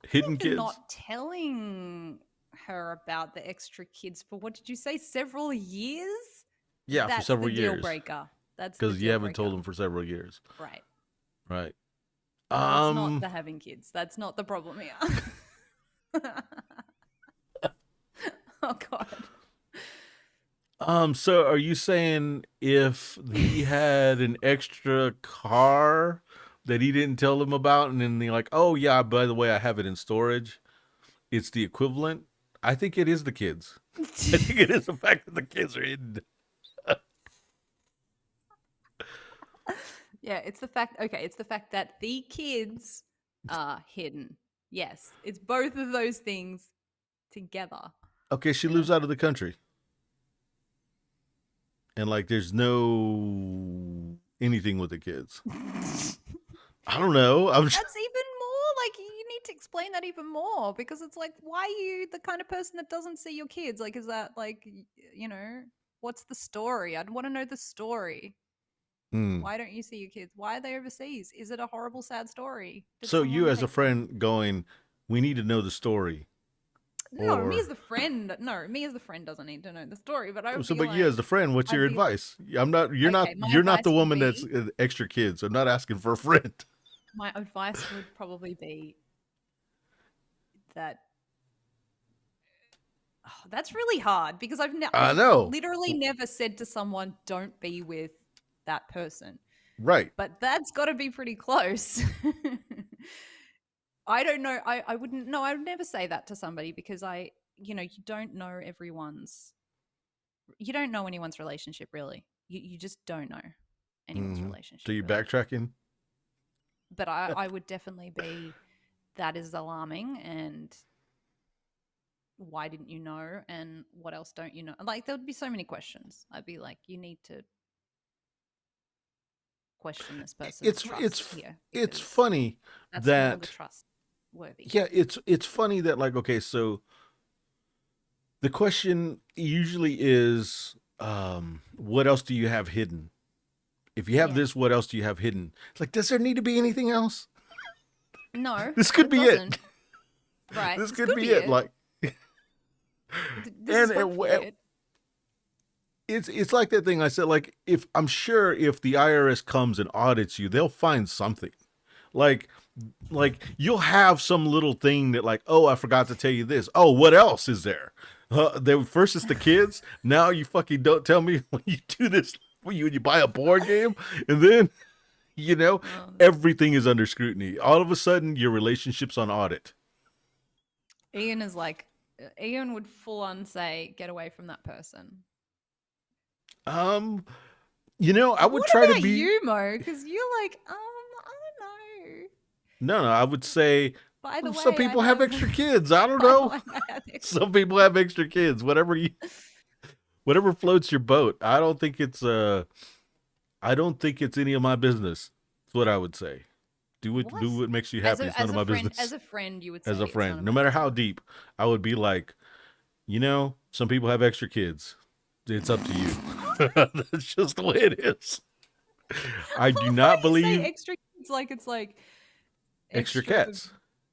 Hidden You're kids. not telling her about the extra kids for what did you say? Several years? Yeah, for That's the several deal years breaker. That's the because you deal haven't told breaker. them for several years. Right. Right. It's not Um. the having kids. That's not the problem here. Oh god. So are you saying if he had an extra car that he didn't tell them about, and then they're like, "Oh yeah, by the way, I have it in storage," it's the equivalent? I think it is the kids. I think it is the fact that the kids are hidden. Yeah, it's the fact it's the fact that the kids are hidden. Yes, it's both of those things together. Okay, she You know? lives out of the country, and like, there's no anything with the kids. I don't know. That's even more like you need to explain that even more because it's like, why are you the kind of person that doesn't see your kids? Like, is that like, what's the story? I'd want to know the story. Hmm. Why don't you see your kids? Why are they overseas? Is it a horrible, sad story? Did So you, someone as a take them? friend, going, we need to know the story, No, me or as the friend. No, me as the friend doesn't need to know the story, but I would so. be But you, as like, the friend, what's I'd your be like, advice? I'm not. You're not. okay, my You're not the advice would woman that's be, extra kids. I'm not asking for a friend. my advice would probably be that oh, that's really hard because I I've know. literally never said to someone, "Don't be with that person," Right. but that's got to be pretty close. I don't know. I wouldn't. No, I would never say that to somebody because you don't know everyone's. You don't know anyone's relationship really. You just don't know anyone's Mm-hmm. So relationship you really. backtracking? But I would definitely be. That is alarming, and why didn't you know? And what else don't you know? Like there would be so many questions. I'd be like, you need to question this person's It's trust it's here it's because funny that's no longer that trustworthy. yeah, it's funny that, like, okay, so the question usually is, what else do you have hidden? If you have Yeah. this, what else do you have hidden? It's like, does there need to be anything else? No, This could it be it. doesn't. Right. This This could could be be it. it. Like, This is and hopefully it. it's like that thing I said. Like, if I'm sure if the IRS comes and audits you, they'll find something. Like, you'll have some little thing that, like, oh, I forgot to tell you this. Oh, what else is there? First it's the kids. Now you fucking don't tell me when you do this. When you buy a board game, and then you know Oh. everything is under scrutiny. All of a sudden, your relationship's on audit. Ian is like, would full on say, get away from that person. Um, I would What try to about be. you, Mo? Because you're like, I don't know. No, I would say By the some way, people have extra kids. I don't by the know. way, I have extra. Some people have extra kids. Whatever floats your boat. I don't think it's any of my business. That's what I would say. What? Do what makes you happy. It's none of my As business. a friend, you would As a say it's none friend, of no my matter how business. deep, I would be like, some people have extra kids. It's up to you. That's just the way it is. I do Why not do you say believe extra kids like it's like extra extra? cats.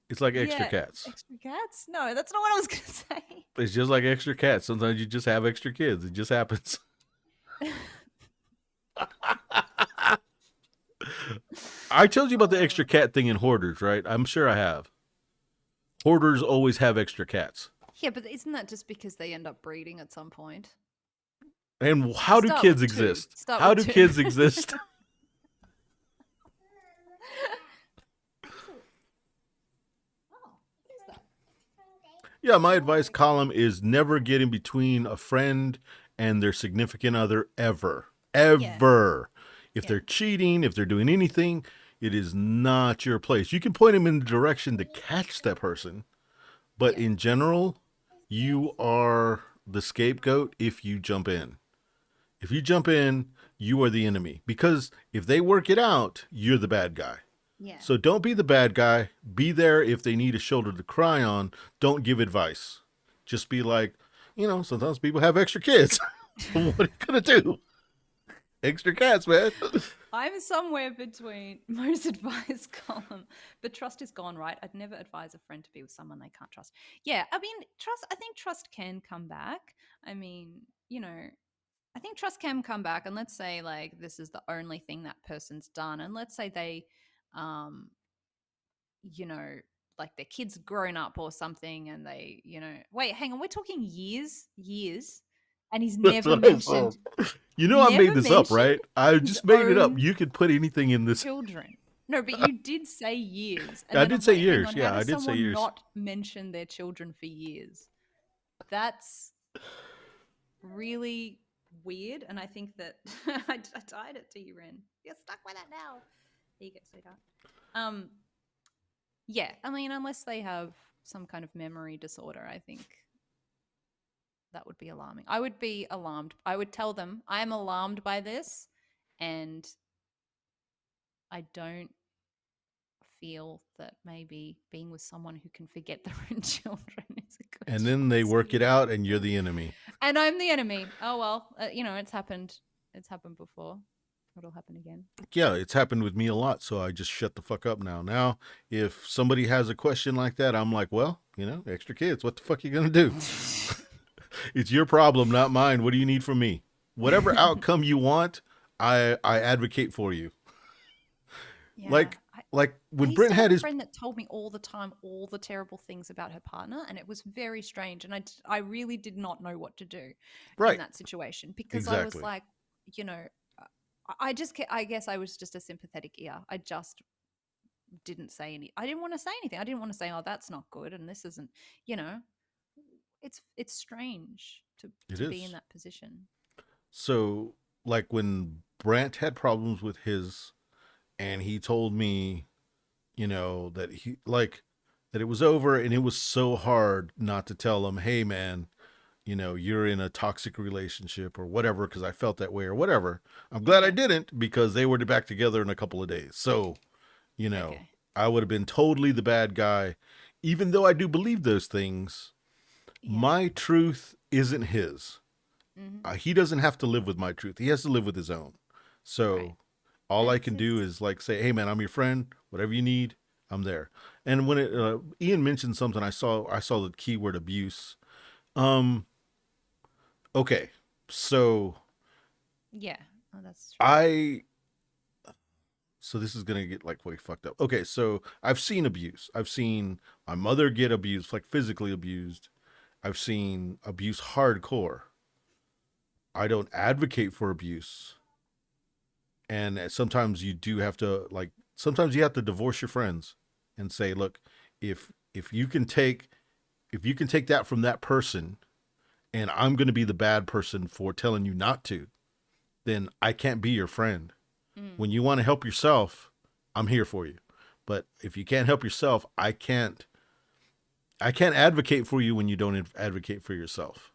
It's like extra Yeah, cats. extra cats? No, that's not what I was gonna say. It's just like extra cats. Sometimes you just have extra kids. It just happens. I told you about the extra Oh. cat thing in Hoarders, right? I'm sure I have. Hoarders always have extra cats. Yeah, but isn't that just because they end up breeding at some point? And how do Start kids with two. exist? Start How with do two. kids exist? Oh, what is that? Yeah, my advice Oh, column is never get in between a friend and their significant other ever. yeah, Ever. If yeah, they're cheating, if they're doing anything, it is not your place. You can point them in the direction to catch that person, but yeah, in general, you are the scapegoat if you jump in. If you jump in, you are the enemy because if they work it out, you're the bad guy. yeah. So don't be the bad guy. Be there if they need a shoulder to cry on. Don't give advice. Just be like, sometimes people have extra kids. What are you going to do? Extra cats, man. I'm somewhere between most advice column, but trust is gone, right? I'd never advise a friend to be with someone they can't trust. Yeah, I mean, I think trust can come back. I mean, I think trust can come back. And let's say, like, this is the only thing that person's done. And let's say they, um, you know, like their kid's grown up or something and they, wait, hang on, we're talking years. And he's That's what I saw. I made never this up, mentioned right? I his just made it up. own You could put anything in this. children. No, but you did say years. And I then did I'm say like, hang years. on, how Yeah, I does did say someone years. not mention their children for years? That's really weird. And I think that I tied it to you, Ren. You're stuck with it now. There you go, sweetheart. Um, yeah, I mean, unless they have some kind of memory disorder, I think that would be alarming. I would be alarmed. I would tell them I am alarmed by this, and I don't feel that maybe being with someone who can forget their own children is a good And then they choice for work it you. out, and you're the enemy. And I'm the enemy. Oh well, it's happened. It's happened before. It'll happen again. Yeah, it's happened with me a lot. So I just shut the fuck up now. Now, if somebody has a question like that, I'm like, well, extra kids. What the fuck you gonna do? It's your problem, not mine. What do you need from me? Whatever outcome you want, I advocate for you. Yeah. Like I, like I when used Brent to have had a his friend that told me all the time all the terrible things about her partner, and it was very strange. And I really did not know what to do in right, that situation because I was exactly. like, you know, I guess I was just a sympathetic ear. I just didn't say any. I didn't want to say anything. I didn't want to say, "Oh, that's not good," and this isn't. You know, it's strange It to be in is. that position. So like when Brent had problems with his and he told me, that he like that it was over and it was so hard not to tell him, "Hey man, you're in a toxic relationship or whatever," because I felt that way or whatever. I'm glad I Yeah. didn't because they were back together in a couple of days. So, you know, Okay. I would have been totally the bad guy. Even though I do believe those things, Yeah. my truth isn't his. Hmm. He doesn't have to live with my truth. He has to live with his own. Right. So all And I can do it's is like say, "Hey man, I'm your friend. Whatever you need, I'm there." And when Ian mentioned something, I saw the keyword abuse. Um, okay, so yeah. Oh, that's true. I so this is gonna get like way fucked up. Okay, so I've seen abuse. I've seen my mother get abused, like physically abused. I've seen abuse hardcore. I don't advocate for abuse, and sometimes you do have to like. Sometimes you have to divorce your friends and say, "Look, if you can take that from that person, and I'm going to be the bad person for telling you not to, then I can't be your friend. Mm. When you want to help yourself, I'm here for you. But if you can't help yourself, I can't advocate for you when you don't advocate for yourself.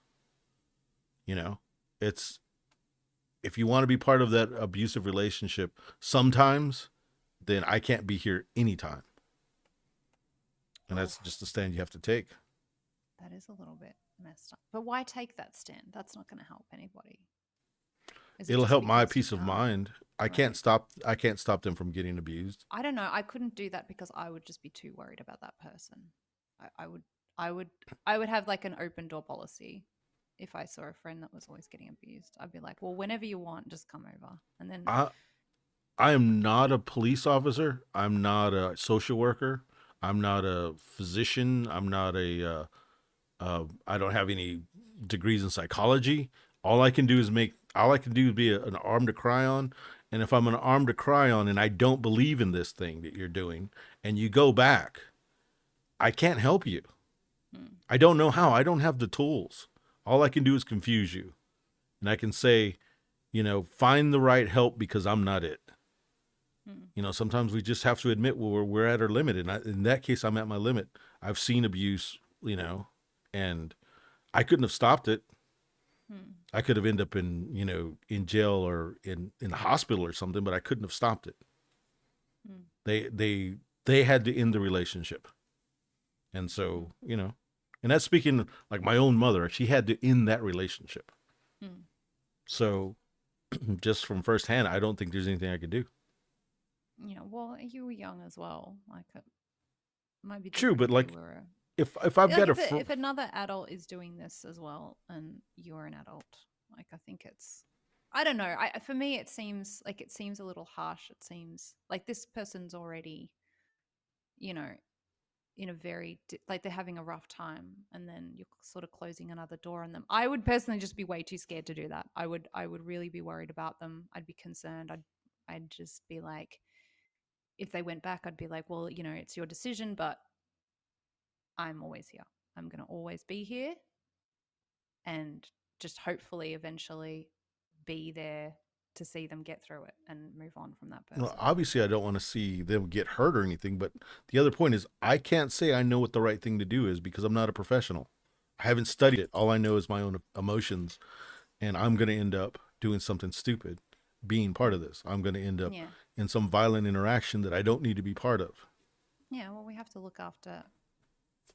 You know, it's if you want to be part of that abusive relationship sometimes, then I can't be here anytime. And Oh, that's just the stand you have to take. that is a little bit messed up. But why take that stand? That's not going to help anybody. Is it It'll just help my because you peace of can't? mind. Right. I can't stop them from getting abused. I don't know. I couldn't do that because I would just be too worried about that person. I would, I would, I would have like an open door policy. If I saw a friend that was always getting abused, I'd be like, well, whenever you want, just come over. And then, I I am not a police officer. I'm not a social worker. I'm not a physician. I'm not I don't have any degrees in psychology. All I can do is be an arm to cry on. And if I'm an arm to cry on and I don't believe in this thing that you're doing and you go back, I can't help you. hmm, I don't know how. I don't have the tools. All I can do is confuse you. And I can say, find the right help because I'm not it. hmm, Sometimes we just have to admit we're at our limit. And in that case, I'm at my limit. I've seen abuse, and I couldn't have stopped it. hmm, I could have ended up in jail or in the hospital or something, but I couldn't have stopped it. hmm, They had to end the relationship. And hmm, so, and that's speaking like my own mother, she had to end that relationship. hmm. So just from firsthand, I don't think there's anything I could do. Yeah. Well, you were young as well. Like, it might be True, different but if you like were if I've like got if another adult is doing this as well and you're an adult, like I think it's I don't know. I for me it seems a little harsh. It seems like this person's already, you know, in a like they're having a rough time and then you're sort of closing another door on them. I would personally just be way too scared to do that. I would really be worried about them. I'd be concerned. I'd just be like if they went back, I'd be like, well, it's your decision, but I'm always here. I'm going to always be here and just hopefully eventually be there to see them get through it and move on from that person. obviously I don't want to see them get hurt or anything, but the other point is I can't say I know what the right thing to do is because I'm not a professional. I haven't studied it. All I know is my own emotions, and I'm going to end up doing something stupid being part of this. I'm going to end up Yeah. in some violent interaction that I don't need to be part of. Yeah. Well, we have to look after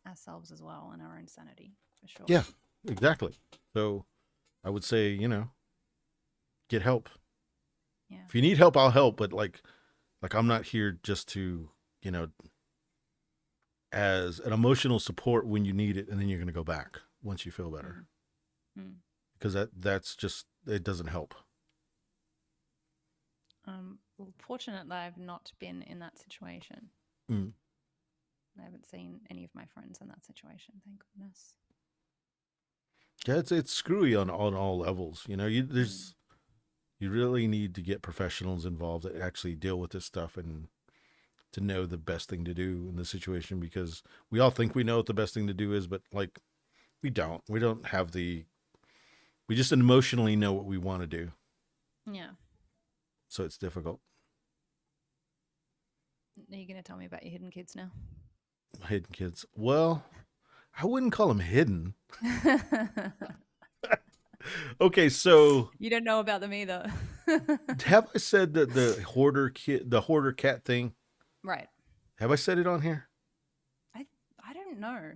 ourselves as well and our own sanity for sure. Yeah, exactly. So I would say, get help. Yeah. If you need help, I'll help, but like I'm not here just to, you know, as an emotional support when you need it and then you're going to go back once you feel better. Mm. Mm. Because that's just it doesn't help. Well, fortunately, I've not been in that situation. Mm. I haven't seen any of my friends in that situation. Thank goodness. Yeah, it's screwy on all levels. Mm. You really need to get professionals involved that actually deal with this stuff and to know the best thing to do in the situation because we all think we know what the best thing to do is, but like we don't. We don't have we just emotionally know what we want to do. Yeah. So it's difficult. Are you going to tell me about your hidden kids now? Hidden kids. Well, I wouldn't call them hidden. Okay, so You don't know about them either. have I said that the hoarder cat thing? Right. Have I said it on here? I I don't know.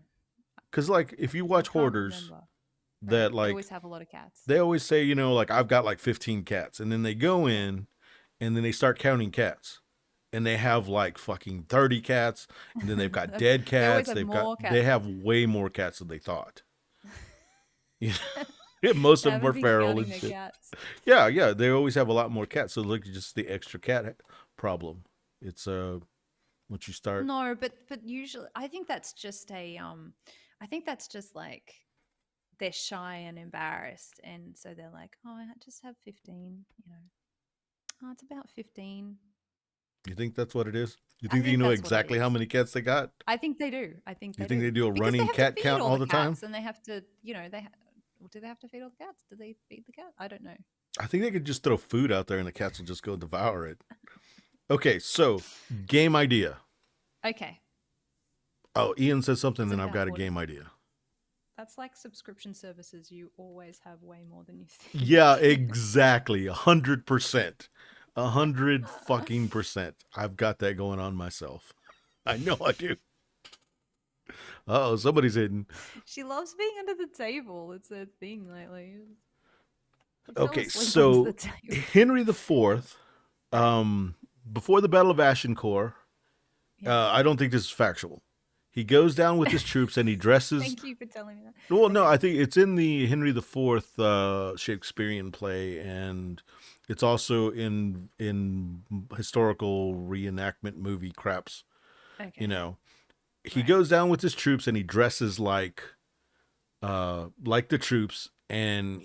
Because like if you I watch can't hoarders, remember. Right. that They like always have a lot of cats. they always say, like I've got like 15 cats, and then they go Yeah. in and then they start counting cats. And they have like fucking 30 cats, and then they've got dead They always cats. have more They cats. have way more cats than they thought. Most They of them are haven't been feral counting and their shit. cats. Yeah, yeah, they always have a lot more cats. So look, just the extra cat problem. It's once you start. No, but usually I think that's just like they're shy and embarrassed and so they're like, "Oh, I just have 15. Oh, it's about 15." You think that's what it is? You I think you think know that's what it exactly how is. many cats they got? I think they do. I think You they think do. they do a Because they running have to cat feed count all all the the time? cats and they have to, do they have to feed all the cats? Do they feed the cat? I don't know. I think they could just throw food out there and the cats will just go devour it. Okay, so game idea. Okay. Oh, Ian said something, What's it and I've about? got a game idea. That's like subscription services. You always have way more than you Yeah, think. exactly. 100%. 100 fucking %. I've got that going on myself. I know I do. Oh, somebody's hidden. She loves being under the table. It's a thing lately. She fell Okay, asleep under the so table. Henry the Fourth, before the Battle of Agincourt, Yeah. I don't think this is factual. He goes down with his troops and he dresses. Thank you for telling me that. Well, no, Okay. I think it's in the Henry the Fourth Shakespearean play, and it's also in historical reenactment movie craps. Okay. You know, he Right. goes down with his troops and he dresses like the troops, and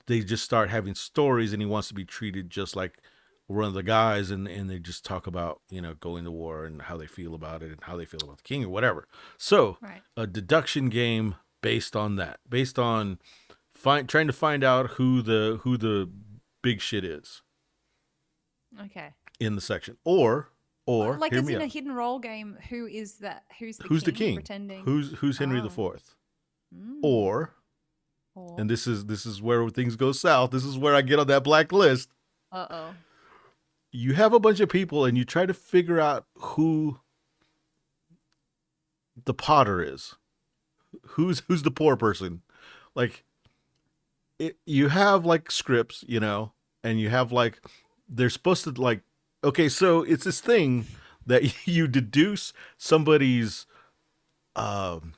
they just start having stories, and he wants to be treated just like one of the guys, and they just talk about going to war and how they feel about it and how they feel about the king or whatever. So Right. a deduction game based on that, based on trying to find out who the big shit is Okay. in the section, or Like hear as me in a out. hidden role game, who is that? Who's the Who's the king king? pretending? Who's Henry the Oh. Fourth? Mm. Or, Or. and this is where things go south. This is where I get on that black list. Uh-oh. You have a bunch of people and you try to figure out who the potter is. Who's the poor person? Like you have like scripts, and you have like they're supposed to like okay, so it's this thing that you deduce somebody's um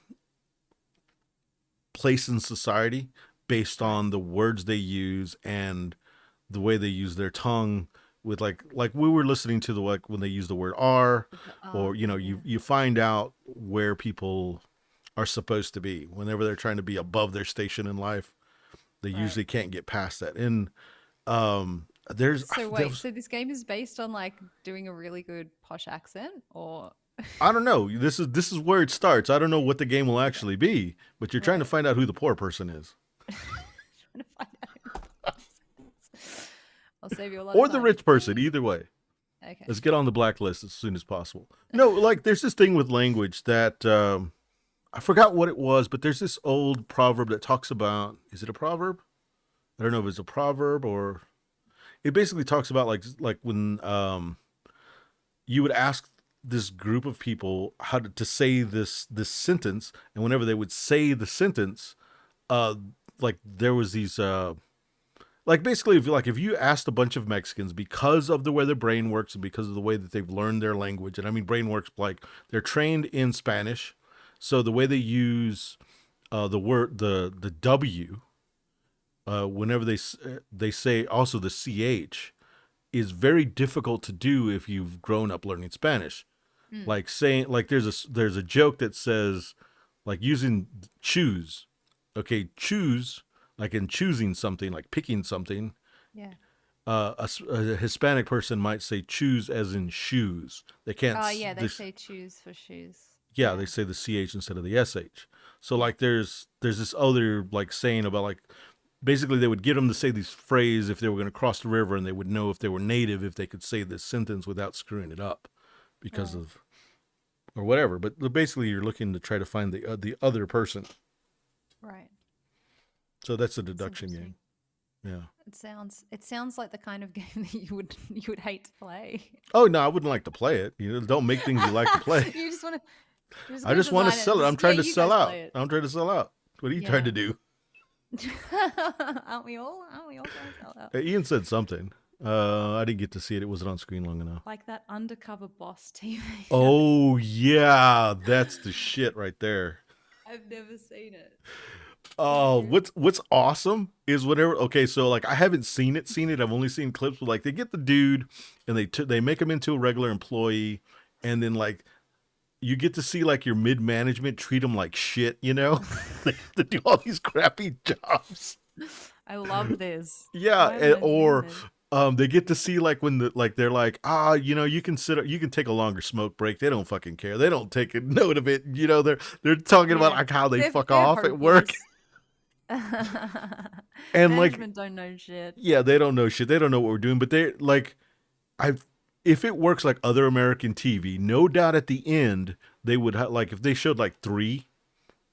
place in society based Right. on the words they use and the way they use their tongue with like we were listening to the like when they use the word R, With the or thing, you find out where people are supposed to be whenever they're trying to be above their station in life. They Right. usually can't get past that. And there's So there wait, was- so this game is based on like doing a really good posh accent, or I don't know. This is where it starts. I don't know what the game will actually be, but you're trying to Right. find out who the poor person is, trying to find out. I'll save you a lot or of the time. rich person. Either way. Okay. Let's get on the blacklist as soon as possible. No, like there's this thing with language that I forgot what it was, but there's this old proverb that talks about. Is it a proverb? I don't know if it's a proverb or. It basically talks about like when you would ask this group of people how to say this sentence, and whenever they would say the sentence, uh, like there was these like basically if you asked a bunch of Mexicans, because of the way their brain works and because of the way that they've learned their language, and I mean brain works like they're trained in Spanish, so the way they use the word the W whenever they say also the CH is very difficult to do if you've grown up learning Spanish. Mm. Like saying like there's a joke that says like using choose. Okay, choose like in choosing something, like picking something. Yeah. A Hispanic person might say choose as in shoes. They can't. Oh yeah, they say choose for shoes. Yeah, they say the ch instead of the sh. So like there's this other like saying about like basically they would get them to say these phrases if they were going to cross the river, and they would know if they were native if they could say this sentence without screwing it up because Right. of or whatever. But basically you're looking to try to find the other person. Right. So that's a That's deduction interesting. game. Yeah. It sounds like the kind of game that you would hate to play. Oh no, I wouldn't like to play it. Don't make things you like to play. You just want to. I just want to sell it. I'm trying to sell out. It. I'm trying to sell out. What are you Yeah. trying to do? Aren't we all? Aren't we all trying to sell out? Ian said something. I didn't get to see it. It wasn't on screen long enough. Like that undercover boss TV. Oh yeah, that's the shit right there. I've never seen it. Oh, what's awesome is whenever okay, so like I haven't seen it. I've only seen clips. But like they get the dude and they make him into a regular employee, and then like you get to see like your mid management treat him like shit. They have to do all these crappy jobs. I love this. Yeah, Why am I seeing or this? they get to see like when they're like you can you can take a longer smoke break. They don't fucking care. They don't take a note of it. They're talking about Yeah. like how they They're- fuck they're off at work. hopeless. And like, Management don't know shit. yeah, they don't know shit. They don't know what we're doing, but they're like, I've if it works like other American TV, no doubt at the end they would like if they showed like three,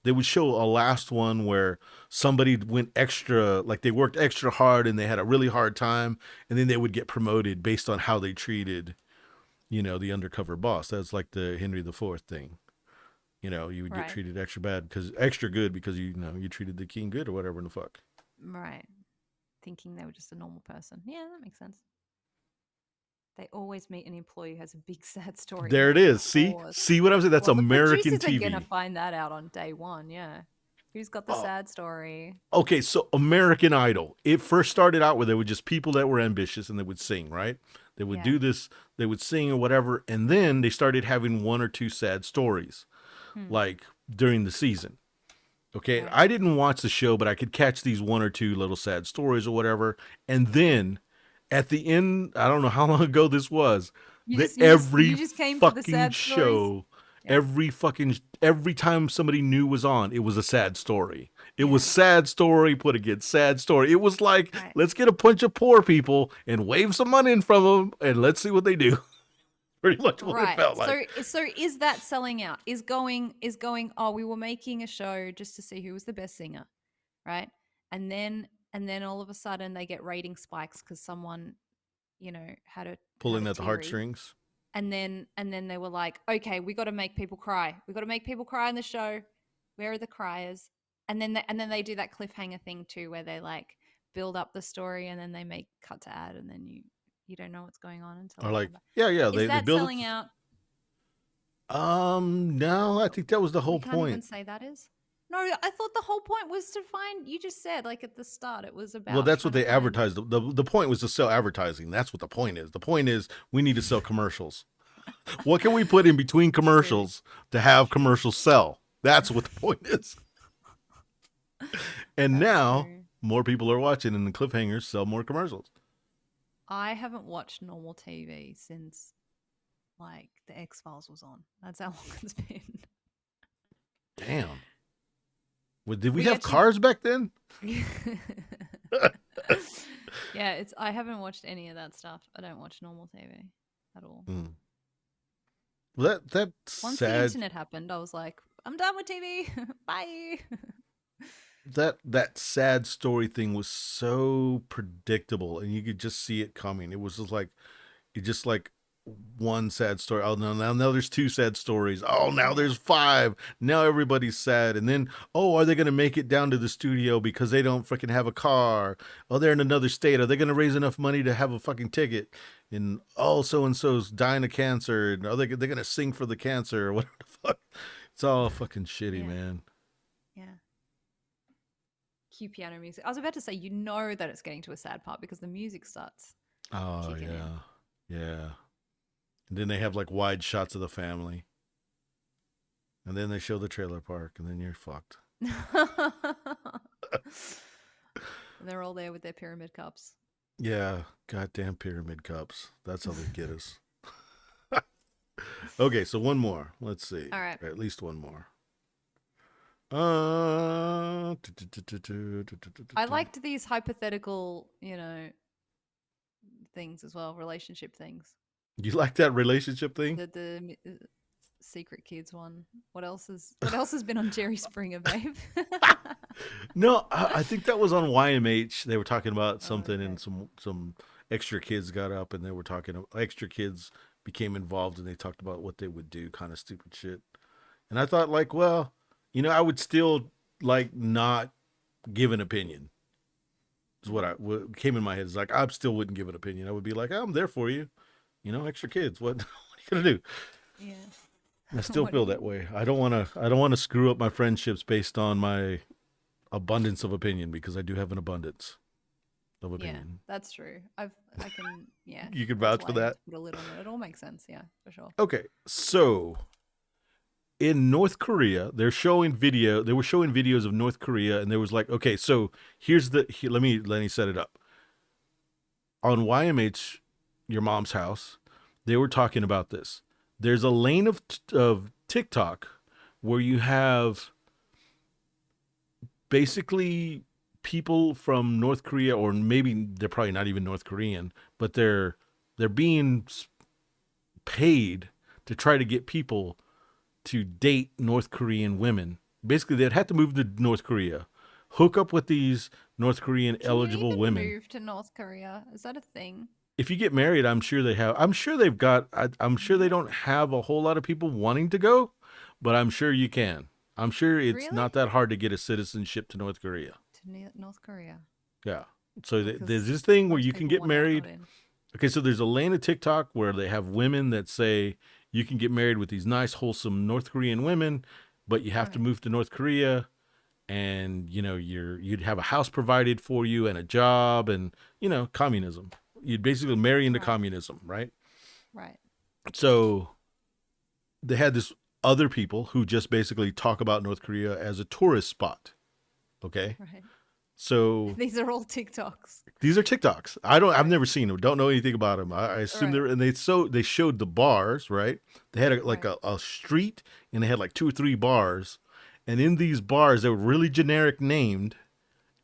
they would show a last one where somebody went extra, like they worked extra hard and they had a really hard time, and then they would get promoted based on how they treated, the undercover boss. That's like the Henry IV thing. You would get Right. treated extra bad because extra good because you treated the king good or whatever in the fuck. Right. Thinking they were just a normal person. Yeah, that makes sense. They always meet an employee who has a big sad story. There it Of is. See, course. see what I'm saying? That's Well, the American producers are gonna TV. find that out on day one. Yeah. Who's got the Oh, sad story? okay, so American Idol. It first started out where there were just people that were ambitious and they would sing, right? They would Yeah. do this, they would sing or whatever, and then they started having one or two sad stories, Hmm. like during the season. Okay, Right. I didn't watch the show, but I could catch these one or two little sad stories or whatever. And then at the end, I don't know how long ago this was, You that just you just every you just came for the fucking sad stories. show, Yeah. every time somebody new was on, it was a sad story. It was Yeah. sad story put against sad story. It was like, Right. let's get a bunch of poor people and wave some money in from them and let's see what they do. Pretty much what it Right. felt like. So is that selling out? Oh, we were making a show just to see who was the best singer, right? And then all of a sudden they get rating spikes because someone, had a Pulling at the teary. heartstrings. And then they were like, okay, we got to make people cry. We got to make people cry in the show. Where are the criers? And then they do that cliffhanger thing too, where they like build up the story and then they make cut to ad, and then you don't know what's going on until Or they like, come back. yeah, Is they that build selling it. out? No, I think that was the We whole can't even point. say that is. No, I thought the whole point was to find. You just said like at the start, it was Well, about that's what trying to they find. advertised. The point was to sell advertising. That's what the point is. The point is we need to sell commercials. What can we put in between True. commercials to have commercials sell? That's what the point is. And That's now true. more people are watching, and the cliffhangers sell more commercials. I haven't watched normal TV since like the X Files was on. That's how long it's been. Damn. Well, did we We have actually cars back then? Yeah, I haven't watched any of that stuff. I don't watch normal TV at all. Mm. Well, that's Once the sad. internet happened, I was like, I'm done with TV. Bye. That sad story thing was so predictable, and you could just see it coming. It was just like it just like one sad story. Oh no, now there's two sad stories. Oh, now Yeah. there's five. Now everybody's sad. And then, oh, are they gonna make it down to the studio because they don't freaking have a car? Oh, they're in another state. Are they gonna raise enough money to have a fucking ticket? And oh, so and so's dying of cancer. And are they gonna sing for the cancer or whatever the fuck? It's all fucking shitty, Yeah. man. Yeah. Cue piano music. I was about to say, you know that it's getting to a sad part because the music starts Oh kicking in. yeah, yeah. And then they have like wide shots of the family, and then they show the trailer park, and then you're fucked. And they're all there with their pyramid cups. Yeah, goddamn pyramid cups. That's how they get us. Okay, so one more. Let's see. All right. Or at least one more. I liked these hypothetical, things as well, relationship things. You like that relationship thing? The secret kids one. What else has been on Jerry Springer, babe? No, I think that was on YMH. They were talking about Oh, something, okay. and some extra kids got up, and they were talking. Extra kids became involved, and they talked about what they would do, kind of stupid shit. And I thought, like, well, I would still like not give an opinion. Is what came in my head. Is like I still wouldn't give an opinion. I would be like, I'm there for you. Extra kids. What what are you gonna do? Yeah. I still What do feel you? that way. I don't want to. I don't want to screw up my friendships based on my abundance of opinion because I do have an abundance of Yeah, opinion. that's true. I can. Yeah, You can that's vouch for why I had that. to put a lid on it. It all makes sense. Yeah, for sure. Okay, so in North Korea, they're showing video. They were showing videos of North Korea, and there was like, okay, so let me set it up on YMH, your mom's house. They were talking about this. There's a lane of TikTok where you have basically people from North Korea, or maybe they're probably not even North Korean, but they're being paid to try to get people to date North Korean women. Basically, they'd have to move to North Korea, hook up with these North Korean Can you eligible even women. move to North Korea? Is that a thing? If you get married, I'm sure they have. I'm sure they've got. I'm sure they Yeah. don't have a whole lot of people wanting to go, but I'm sure you can. I'm sure it's Really? not that hard to get a citizenship to North Korea. To North Korea? Yeah. So there's Because this thing where most you can people get want out, married. not in. Okay, so there's a lane of TikTok where they have women that say you can get married with these nice, wholesome North Korean women, but you have to Right. move to North Korea, and you'd have a house provided for you and a job, and communism. You'd basically marry into Right. communism, right? Right. So they had this other people who just basically talk about North Korea as a tourist spot. Okay, Right. so These are all TikToks. these are TikToks. I've Right. never seen them. Don't know anything about them. I assume Right. they're, and they showed the bars, right? They had like Right. a street, and they had like two or three bars, and in these bars they were really generic named,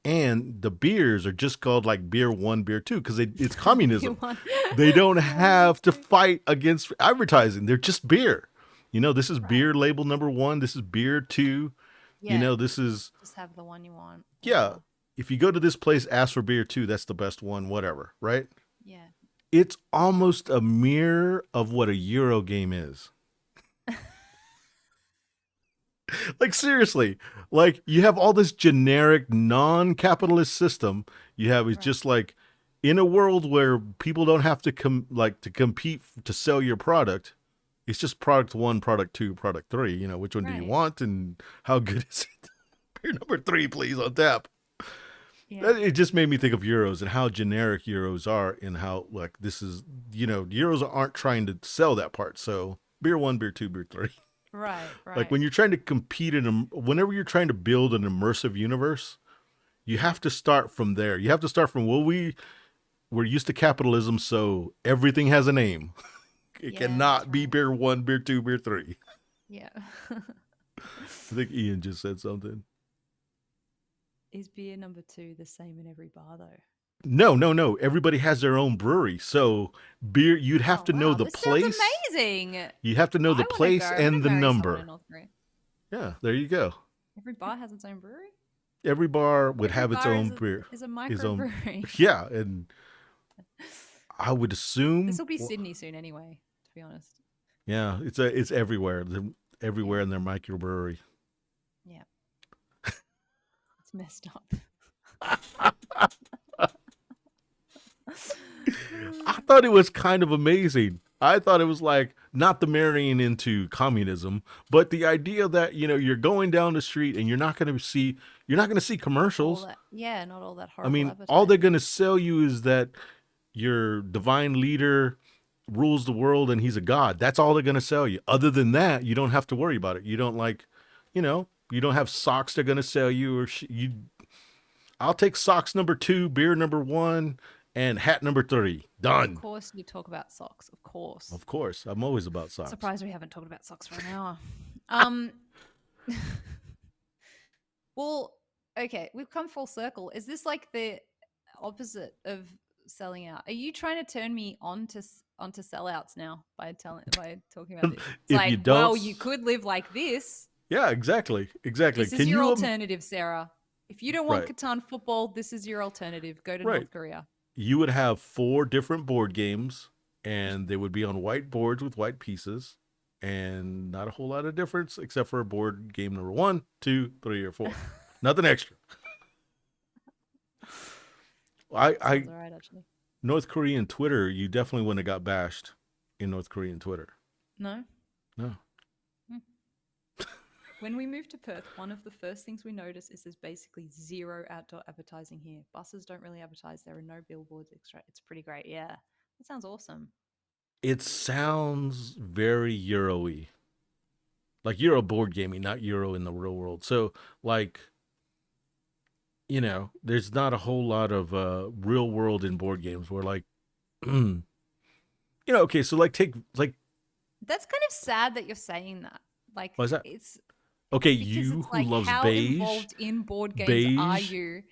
and the beers are just called like beer one, beer two, because it's You communism. want They don't you want me have to to? fight against advertising. They're just beer. This is Right. beer label number one. This is beer two. Yeah. This is, Just have the one you want. yeah. Whatever. If you go to this place, ask for beer two. That's the best one. Whatever, right? Yeah. It's almost a mirror of what a Euro game is. Like seriously, like you have all this generic non-capitalist system. You have it's Right. just like in a world where people don't have to to compete to sell your product. It's just product one, product two, product three. Which one do you Right. want and how good is it? Beer number three, please, on tap. Yeah. It just made me think of Euros and how generic Euros are, and how like this is, Euros aren't trying to sell that part. So beer one, beer two, beer three. Right. Like Right. when you're trying to compete whenever you're trying to build an immersive universe, you have to start from there. You have to start from, well, we're used to capitalism, so everything has a name. It Yeah. That's cannot be right. beer one, beer two, beer three. Yeah. I think Ian just said something. Is beer number two the same in every bar though? No, no, no. Everybody has their own brewery. So beer, you'd have Oh to know wow, the this sounds place. amazing. You have to know the I want to go. place I want to and the marry someone in number. North Korea. Yeah, there you go. Every bar has its own brewery. Every bar would Every have its bar own beer, is a his own. microbrewery. Yeah, and I would This assume. will be Sydney soon anyway. To be honest. Yeah, it's everywhere. They're Yeah. everywhere in their microbrewery. Yeah. It's messed up. I thought it was kind of amazing. I thought it was like not the marrying into communism, but the idea that you're going down the street and you're not going to see All commercials. that. Yeah. Not all that I horrible mean, all they're going advertising. to sell you is that your divine leader rules the world and he's a god. That's all they're going to sell you. Other than that, you don't have to worry about it. You don't you don't have socks they're going to sell you, or you. I'll take socks number two, beer number one, and hat number three. Of Done. course, you talk about socks. Of course. Of course, I'm always about socks. Surprised we haven't talked about socks for an hour. Um. Well, okay, we've come full circle. Is this like the opposite of selling out? Are you trying to turn me on to onto sellouts now by talking about this? It's If you like, don't, well, you could live like this. yeah, exactly, exactly. This is Can your you? alternative, Sarah. If you don't want Right, Catan football, this is your alternative. Go to right. North Korea. You would have four different board games, and they would be on white boards with white pieces, and not a whole lot of difference except for board game number one, two, three, or four. Nothing extra. I Sounds alright, actually. North Korean Twitter, you definitely wouldn't have got bashed in North Korean Twitter. No. No. Hmm. When we moved to Perth, one of the first things we noticed is there's basically zero outdoor advertising here. Buses don't really advertise. There are no billboards extra. It's pretty great. Yeah. That sounds awesome. It sounds very Euro-y. Like Euro board gaming, not Euro in the real world. So like, there's not a whole lot of real world in board games where like okay, so like take like That's kind of sad that you're saying that. Like, what's that? it's Okay, because you it's who like, loves how beige, involved in board games are beige, you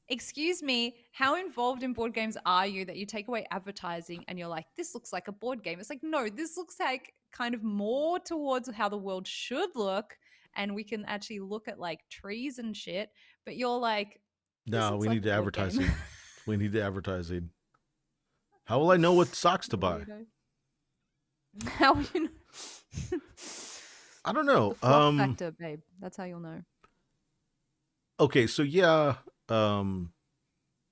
excuse me, how involved in board games are you that you take away advertising and you're like, this looks like a board game? It's like, no, this looks like kind of more towards how the world should look. And we can actually look at like trees and shit. But you're like, this No, looks we like need a the board game. advertising. We need the advertising. How will I know what socks to buy? Weirdo. How you know? I don't The know. fluff factor, babe. That's how you'll know. Okay, so yeah, um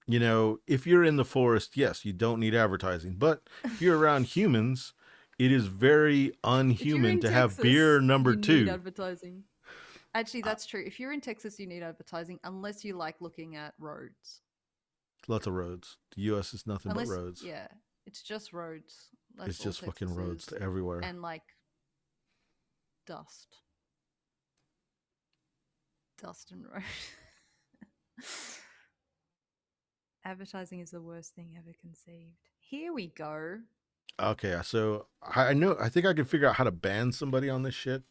if you're in the forest, yes, you don't need advertising. But if you're around humans, it is very If you're unhuman in to have Texas, beer number you need two. advertising. Actually, Uh, that's true. If you're in Texas, you need advertising unless you like looking at roads. Lots of roads. The U.S. is nothing but Unless, roads. yeah, it's just roads. It's That's all just fucking Texas roads is. to everywhere. And like dust. Dust and road. Advertising is the worst thing ever conceived. Here we go. Okay, so I know. I think I can figure out how to ban somebody on this shit.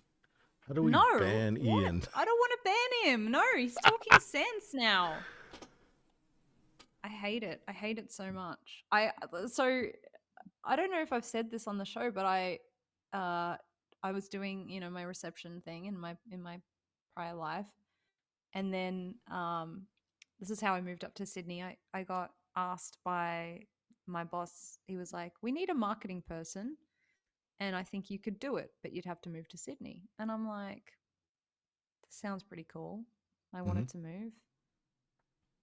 How do we No, ban what? Ian? I don't want to ban him. No, he's talking sense now. I hate it. I hate it so much. So I don't know if I've said this on the show, but uh I was doing, my reception thing in my prior life. And then this is how I moved up to Sydney. I got asked by my boss. He was like, "We need a marketing person, and I think you could do it, but you'd have to move to Sydney." And I'm like, "This sounds pretty cool." I Hmm. wanted to move.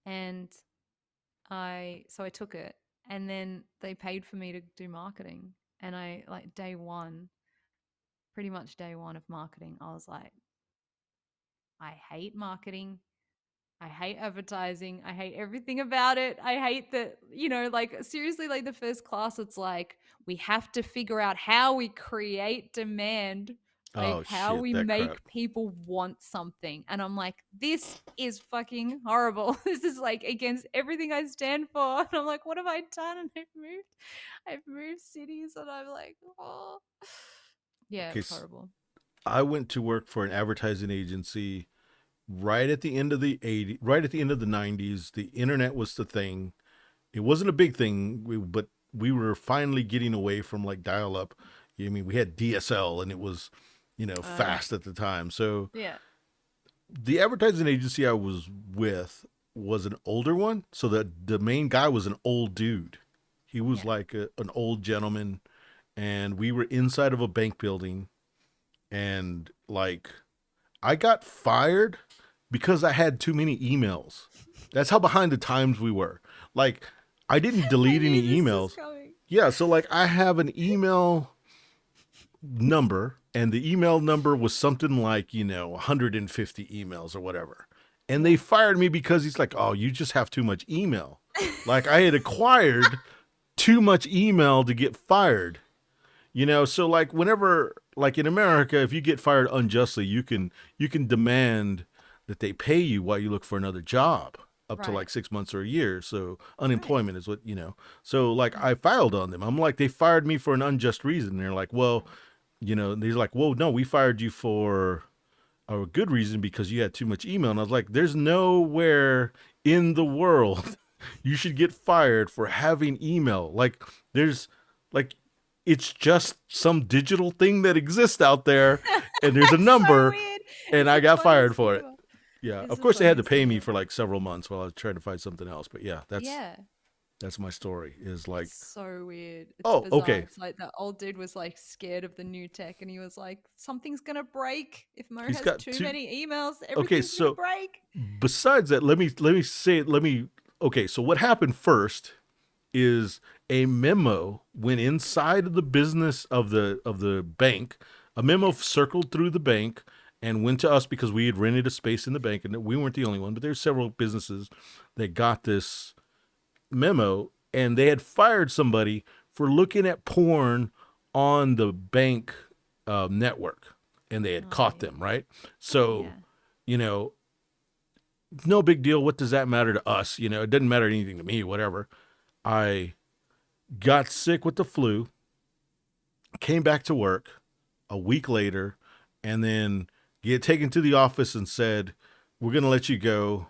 And I took it, and then they paid for me to do marketing. And I like day one, pretty much day one of marketing, I was like, I hate marketing. I hate advertising. I hate everything about it. I hate that, like seriously, like the first class, it's like we have to figure out how we create demand, like Oh how shit, we that crap. make people want something. And I'm like, this is fucking horrible. This is like against everything I stand for. And I'm like, what have I done? And I've moved cities, and I'm like, oh, yeah, it Okay, was horrible. I went to work for an advertising agency right at the end of the 80s, right at the end of the 90s. The internet was the thing. It wasn't a big thing, but we were finally getting away from like dial up. I mean, we had DSL and it was, Yeah. fast at the time. So Yeah. the advertising agency I was with was an older one. So the main guy was an old dude. He was Yeah. like an old gentleman, and we were inside of a bank building, and like I got fired because I had too many emails. That's how behind the times we were. Like, I didn't I delete knew any this was emails. coming. Yeah, so like I have an email number, and the email number was something like, 150 emails or whatever. And they Yeah. fired me because he's like, "Oh, you just have too much email." Like I had acquired too much email to get fired. So like whenever like in America, if you get fired unjustly, you can demand that they pay you while you look for another job up to Right. like 6 months or a year. So Right. unemployment is what. So like Yeah. I filed on them. I'm like, they fired me for an unjust reason. They're like, well, they're like, whoa, no, we fired you for a good reason because you had too much email. And I was like, there's nowhere in the world you should get fired for having email. Like, there's like, it's just some digital thing that exists out there, and there's a That's so number, weird. and It's I the got fired funniest for thing it. ever. Yeah, It's of the course they had to funniest pay thing me ever. for like several months while I was trying to find something else. But yeah, Yeah. that's my story. Is It's like, so weird. It's oh, bizarre. okay, It's like that old dude was like scared of the new tech, and he was like, something's gonna break. If Mo he's has got too two. many emails, Okay, everything's gonna so break. besides that, let me say let me. Okay, so what happened first is a memo went inside of the business of the bank. A memo Yeah. circled through the bank and went to us because we had rented a space in the bank, and we weren't the only one, but there's several businesses that got this memo, and they had fired somebody for looking at porn on the bank network, and they had Oh caught dear. them, right? So, Yeah. you know, no big deal. What does that matter to us? It doesn't matter anything to me, whatever. I got sick with the flu, came back to work a week later, and then get taken to the office and said, "We're going to let you go.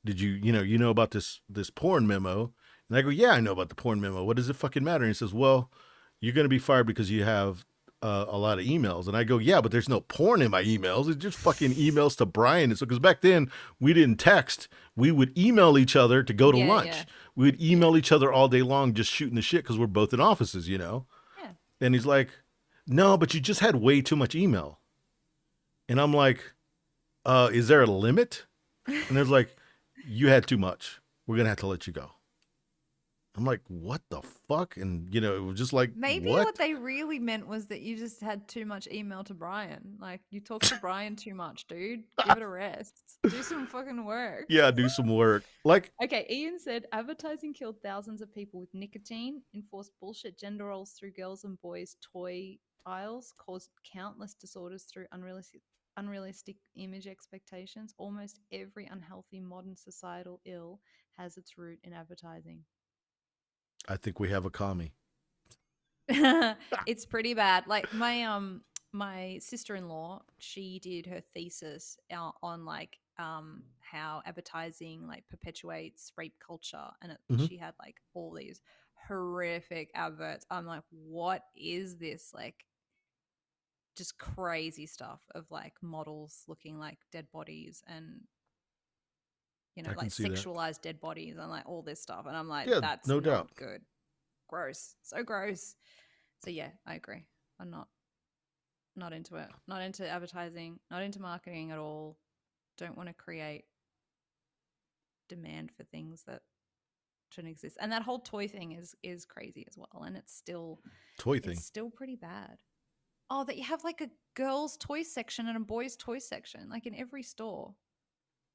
Did you know about this porn memo?" And I go, "Yeah, I know about the porn memo. What does it fucking matter?" And he says, "Well, you're going to be fired because you have a lot of emails." And I go, "Yeah, but there's no porn in my emails. It's just fucking emails to Brian." And so, because back then we didn't text, we would email each other to go to Yeah, yeah, lunch. We would yeah, email each other all day long, just shooting the shit because we're both in offices. yeah. And he's like, "No, but you just had way too much email." And I'm like, "Is there a limit?" And there's like, "You had too much. We're gonna have to let you go." I'm like, "What the fuck?" And it was just like, Maybe what "What?" they really meant was that you just had too much email to Brian. Like, you talk to Brian too much, dude. Give it a rest. Do some fucking work. Yeah, do some work. Like, Okay, Ian said advertising killed thousands of people with nicotine, enforced bullshit gender roles through girls and boys' toy aisles, caused countless disorders through unrealistic image expectations. Almost every unhealthy modern societal ill has its root in advertising. I think we have a commie. It's pretty bad. Like my sister-in-law, she did her thesis on like how advertising like perpetuates rape culture, and Hmm. she had like all these horrific adverts. I'm like, what is this? Like, just crazy stuff of like models looking like dead bodies, and I can like see that. sexualized dead bodies, and like all this stuff, and I'm like, Yeah, that's no not doubt. good. Gross, so gross. So yeah, I agree. I'm not into it. Not into advertising, not into marketing at all. Don't want to create demand for things that shouldn't exist. And that whole toy thing is crazy as well. And Toy it's thing. still pretty bad. Oh, that you have like a girls' toy section and a boys' toy section. Like in every store,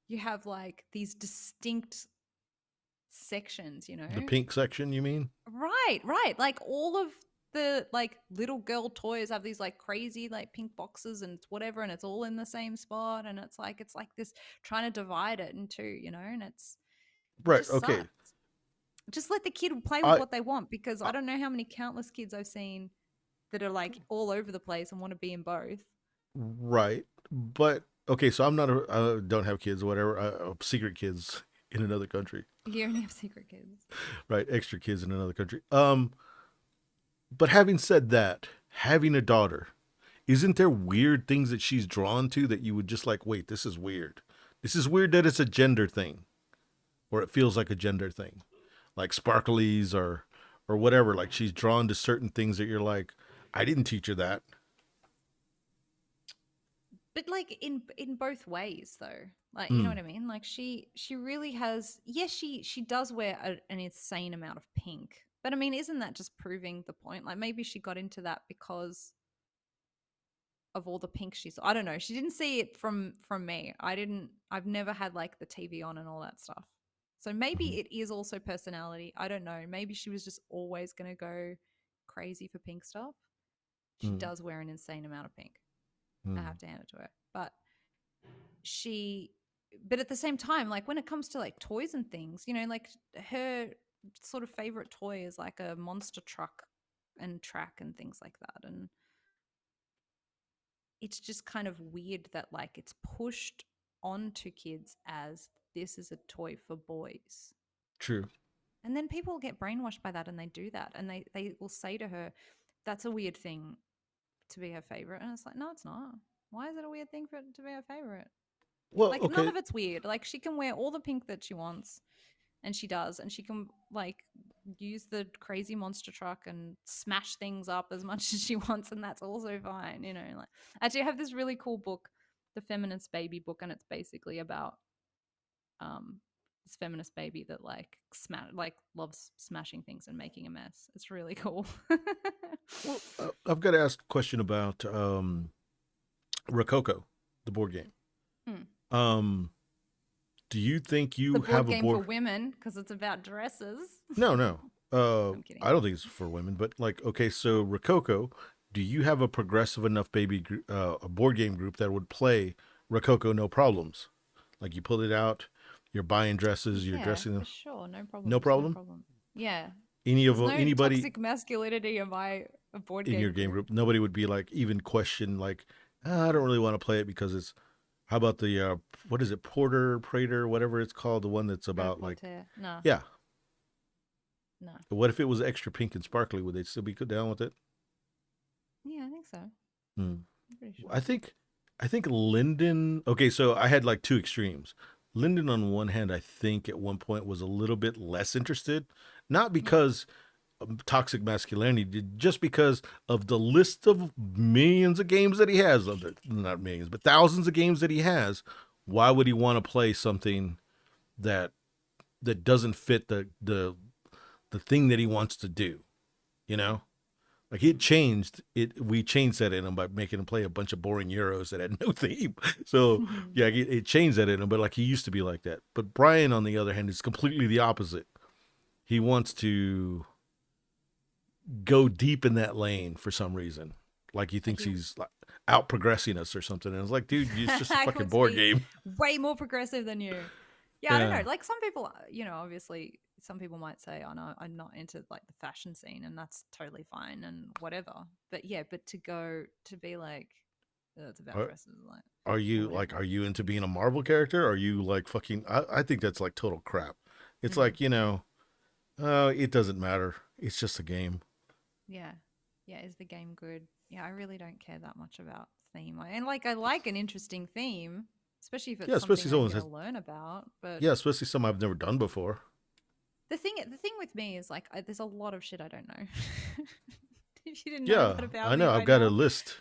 you have like these distinct sections, you The know? pink section, you mean? Right, right. Like all of the like little girl toys have these like crazy like pink boxes and whatever, and it's all in the same spot, and it's like this trying to divide it into, and it Right. just Okay. sucks. Just let the kid play with I, what they want, because I I don't know how many countless kids I've seen that are like all over the place and want to be in both. right. But okay, so I'm not a I don't have kids or whatever. Secret kids in another country. You only have secret kids. Right, extra kids in another country. But having said that, having a daughter, isn't there weird things that she's drawn to that you would just like, wait, this is weird. This is weird that it's a gender thing, or it feels like a gender thing, like sparklies or whatever. Like she's drawn to certain things that you're like, I didn't teach her that. But like in both ways though, like, you know what Mm, I mean, like she really has, yes, she does wear an insane amount of pink, but I mean, isn't that just proving the point? Like maybe she got into that because of all the pink she saw. I don't know, she didn't see it from me. I've never had like the TV on and all that stuff, so maybe mm, it is also personality. I don't know, maybe she was just always going to go crazy for pink stuff. She mm, does wear an insane amount of pink. I mm. have to hand it to her. She but at the same time, like when it comes to like toys and things, like her sort of favorite toy is like a monster truck and track and things like that, and it's just kind of weird that like it's pushed onto kids as this is a toy for boys, True. and then people get brainwashed by that and they do that, and they will say to her, that's a weird thing to be her favorite, and it's like, no, it's not. Why is it a weird thing for it to be her favorite? Well, Like none okay. of it's weird. Like she can wear all the pink that she wants, and she does, and she can like use the crazy monster truck and smash things up as much as she wants, and that's also fine. Like actually I have this really cool book, the Feminist Baby book, and it's basically about um this feminist baby that like loves smashing things and making a mess. It's really cool. Well, I've got to ask a question about Rococo, the board game. Hmm. Um, do you think The you board have a game for board? women because it's about dresses. No, no. I'm kidding. I don't think it's for women, but like, okay, so Rococo, do you have a progressive enough a board game group that would play Rococo no problems? Like you pull it out, you're buying dresses, you're Yeah, dressing for them, sure. No no problems. No problem. problem. Yeah. Of There's no anybody toxic masculinity in my board in your game game group. group, nobody would be like even question like, "Ah, I don't really want to play it because it's How about the what is it, Porter Prater, whatever it's called, the one that's about like, Reporter. No, yeah. no. What if it was extra pink and sparkly? Would they still be good down with it? Yeah, I think so. Hmm. I'm pretty sure. I think Lyndon. Okay, so I had like two extremes. Lyndon on one hand, I think at one point was a little bit less interested, not Yeah. because of toxic masculinity, just because of the list of millions of games that he has. Not millions, but thousands of games that he has. Why would he want to play something that doesn't fit the thing that he wants to do? You know, like it changed it. We changed that in him by making him play a bunch of boring Euros that had no theme. So yeah, it changed that in him. But like he used to be like that. But Brian, on the other hand, is completely the opposite. He wants to go deep in that lane for some reason. Like he Like thinks he he's like out progressing us or something. And it's like, dude, it's just a I fucking wants to board be game. way more progressive than you. Yeah, I don't Yeah. know. Like some people, obviously some people might say, "Oh no, I'm not into like the fashion scene," and that's totally fine and whatever. But yeah, but to go to be like, "Oh, it's about Are, dresses," like like, whatever. are you into being a Marvel character? Are you like fucking, I think that's like total crap. It's Mm, like, it doesn't matter. It's just a game. yeah, yeah. Is the game good? Yeah, I really don't care that much about theme. And like, I like an interesting theme, especially if Yeah, it's especially something I'm someone going to has, learn about. But yeah, especially something I've never done before. the thing with me is like there's a lot of shit I don't know. If you didn't know Yeah, that I about me know. by I've got a now, list.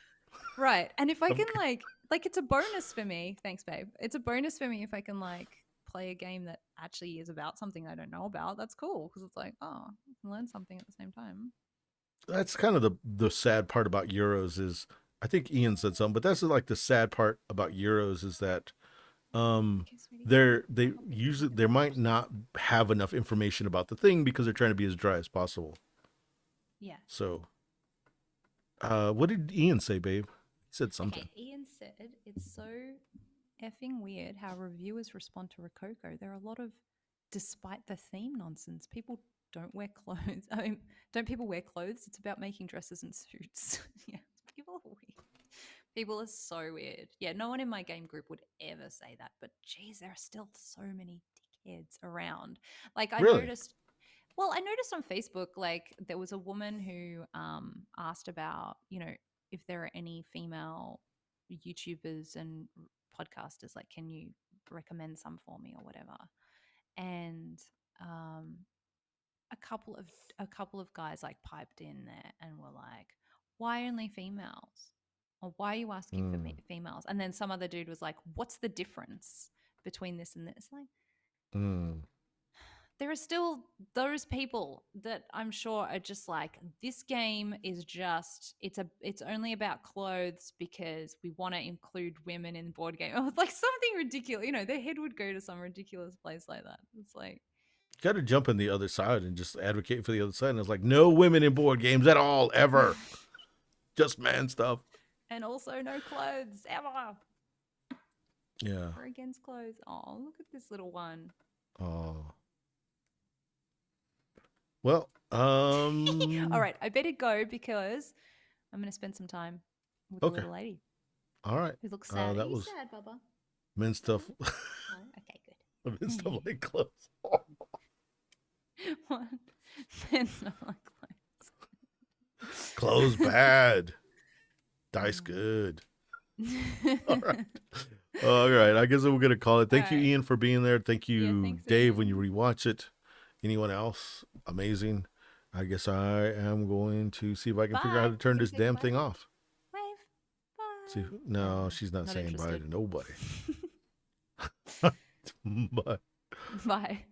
right? And if I I've, can like it's a bonus for me. Thanks, babe. It's a bonus for me if I can like play a game that actually is about something I don't know about. That's cool because it's like oh, I can learn something at the same time. that's kind of the sad part about Euros is, I think Ian said something, but that's like the sad part about Euros is that um Okay, sweetie. they I'll pick you usually up in they a might minute. not have enough information about the thing because they're trying to be as dry as possible. Yeah. So what did Ian say, babe? He said something. Okay. Ian said it's so effing weird how reviewers respond to Rococo. There are a lot of, despite the theme nonsense, people don't wear clothes. I mean, don't people wear clothes? It's about making dresses and suits. Yeah, people are weird. People are so weird. Yeah, no one in my game group would ever say that, but geez, there are still so many dickheads around. Like Really? I noticed on Facebook, like there was a woman who asked about, if there are any female YouTubers and podcasters, like, can you recommend some for me or whatever? And um, a couple of guys like piped in there and were like, "Why only females? Or why are you asking for Mm, females?" And then some other dude was like, "What's the difference between this and this?" Like, mm. there are still those people that I'm sure are just like, this game is just it's only about clothes because we want to include women in board game. I was like something ridiculous. Their head would go to some ridiculous place like that. It's like, Got to jump in the other side and just advocate for the other side. And it's like, no women in board games at all, ever. Just man stuff. and also no clothes ever. Yeah. We're against clothes. Oh, look at this little one. Oh. Well, All right, I better go because I'm going to spend some time with the okay. little lady All right. who looks sad. Are That you was sad, Bubba? men stuff. No? Okay, Men stuff good. like clothes. What? It's not like Clothes bad. Dice clothes. good. All right. Mm. All right. I guess we're going to call it. All Thank you, right. Ian, for being there. Thank Yeah, you, thanks, Dave, when you Ian. rewatch it. Anyone else? Amazing. I guess I am going to see if I can figure out how Bye. to You turn gonna this say damn goodbye, thing babe? off. Wave. See, Bye. no, she's not Not saying bye interested. to nobody. Bye. Bye.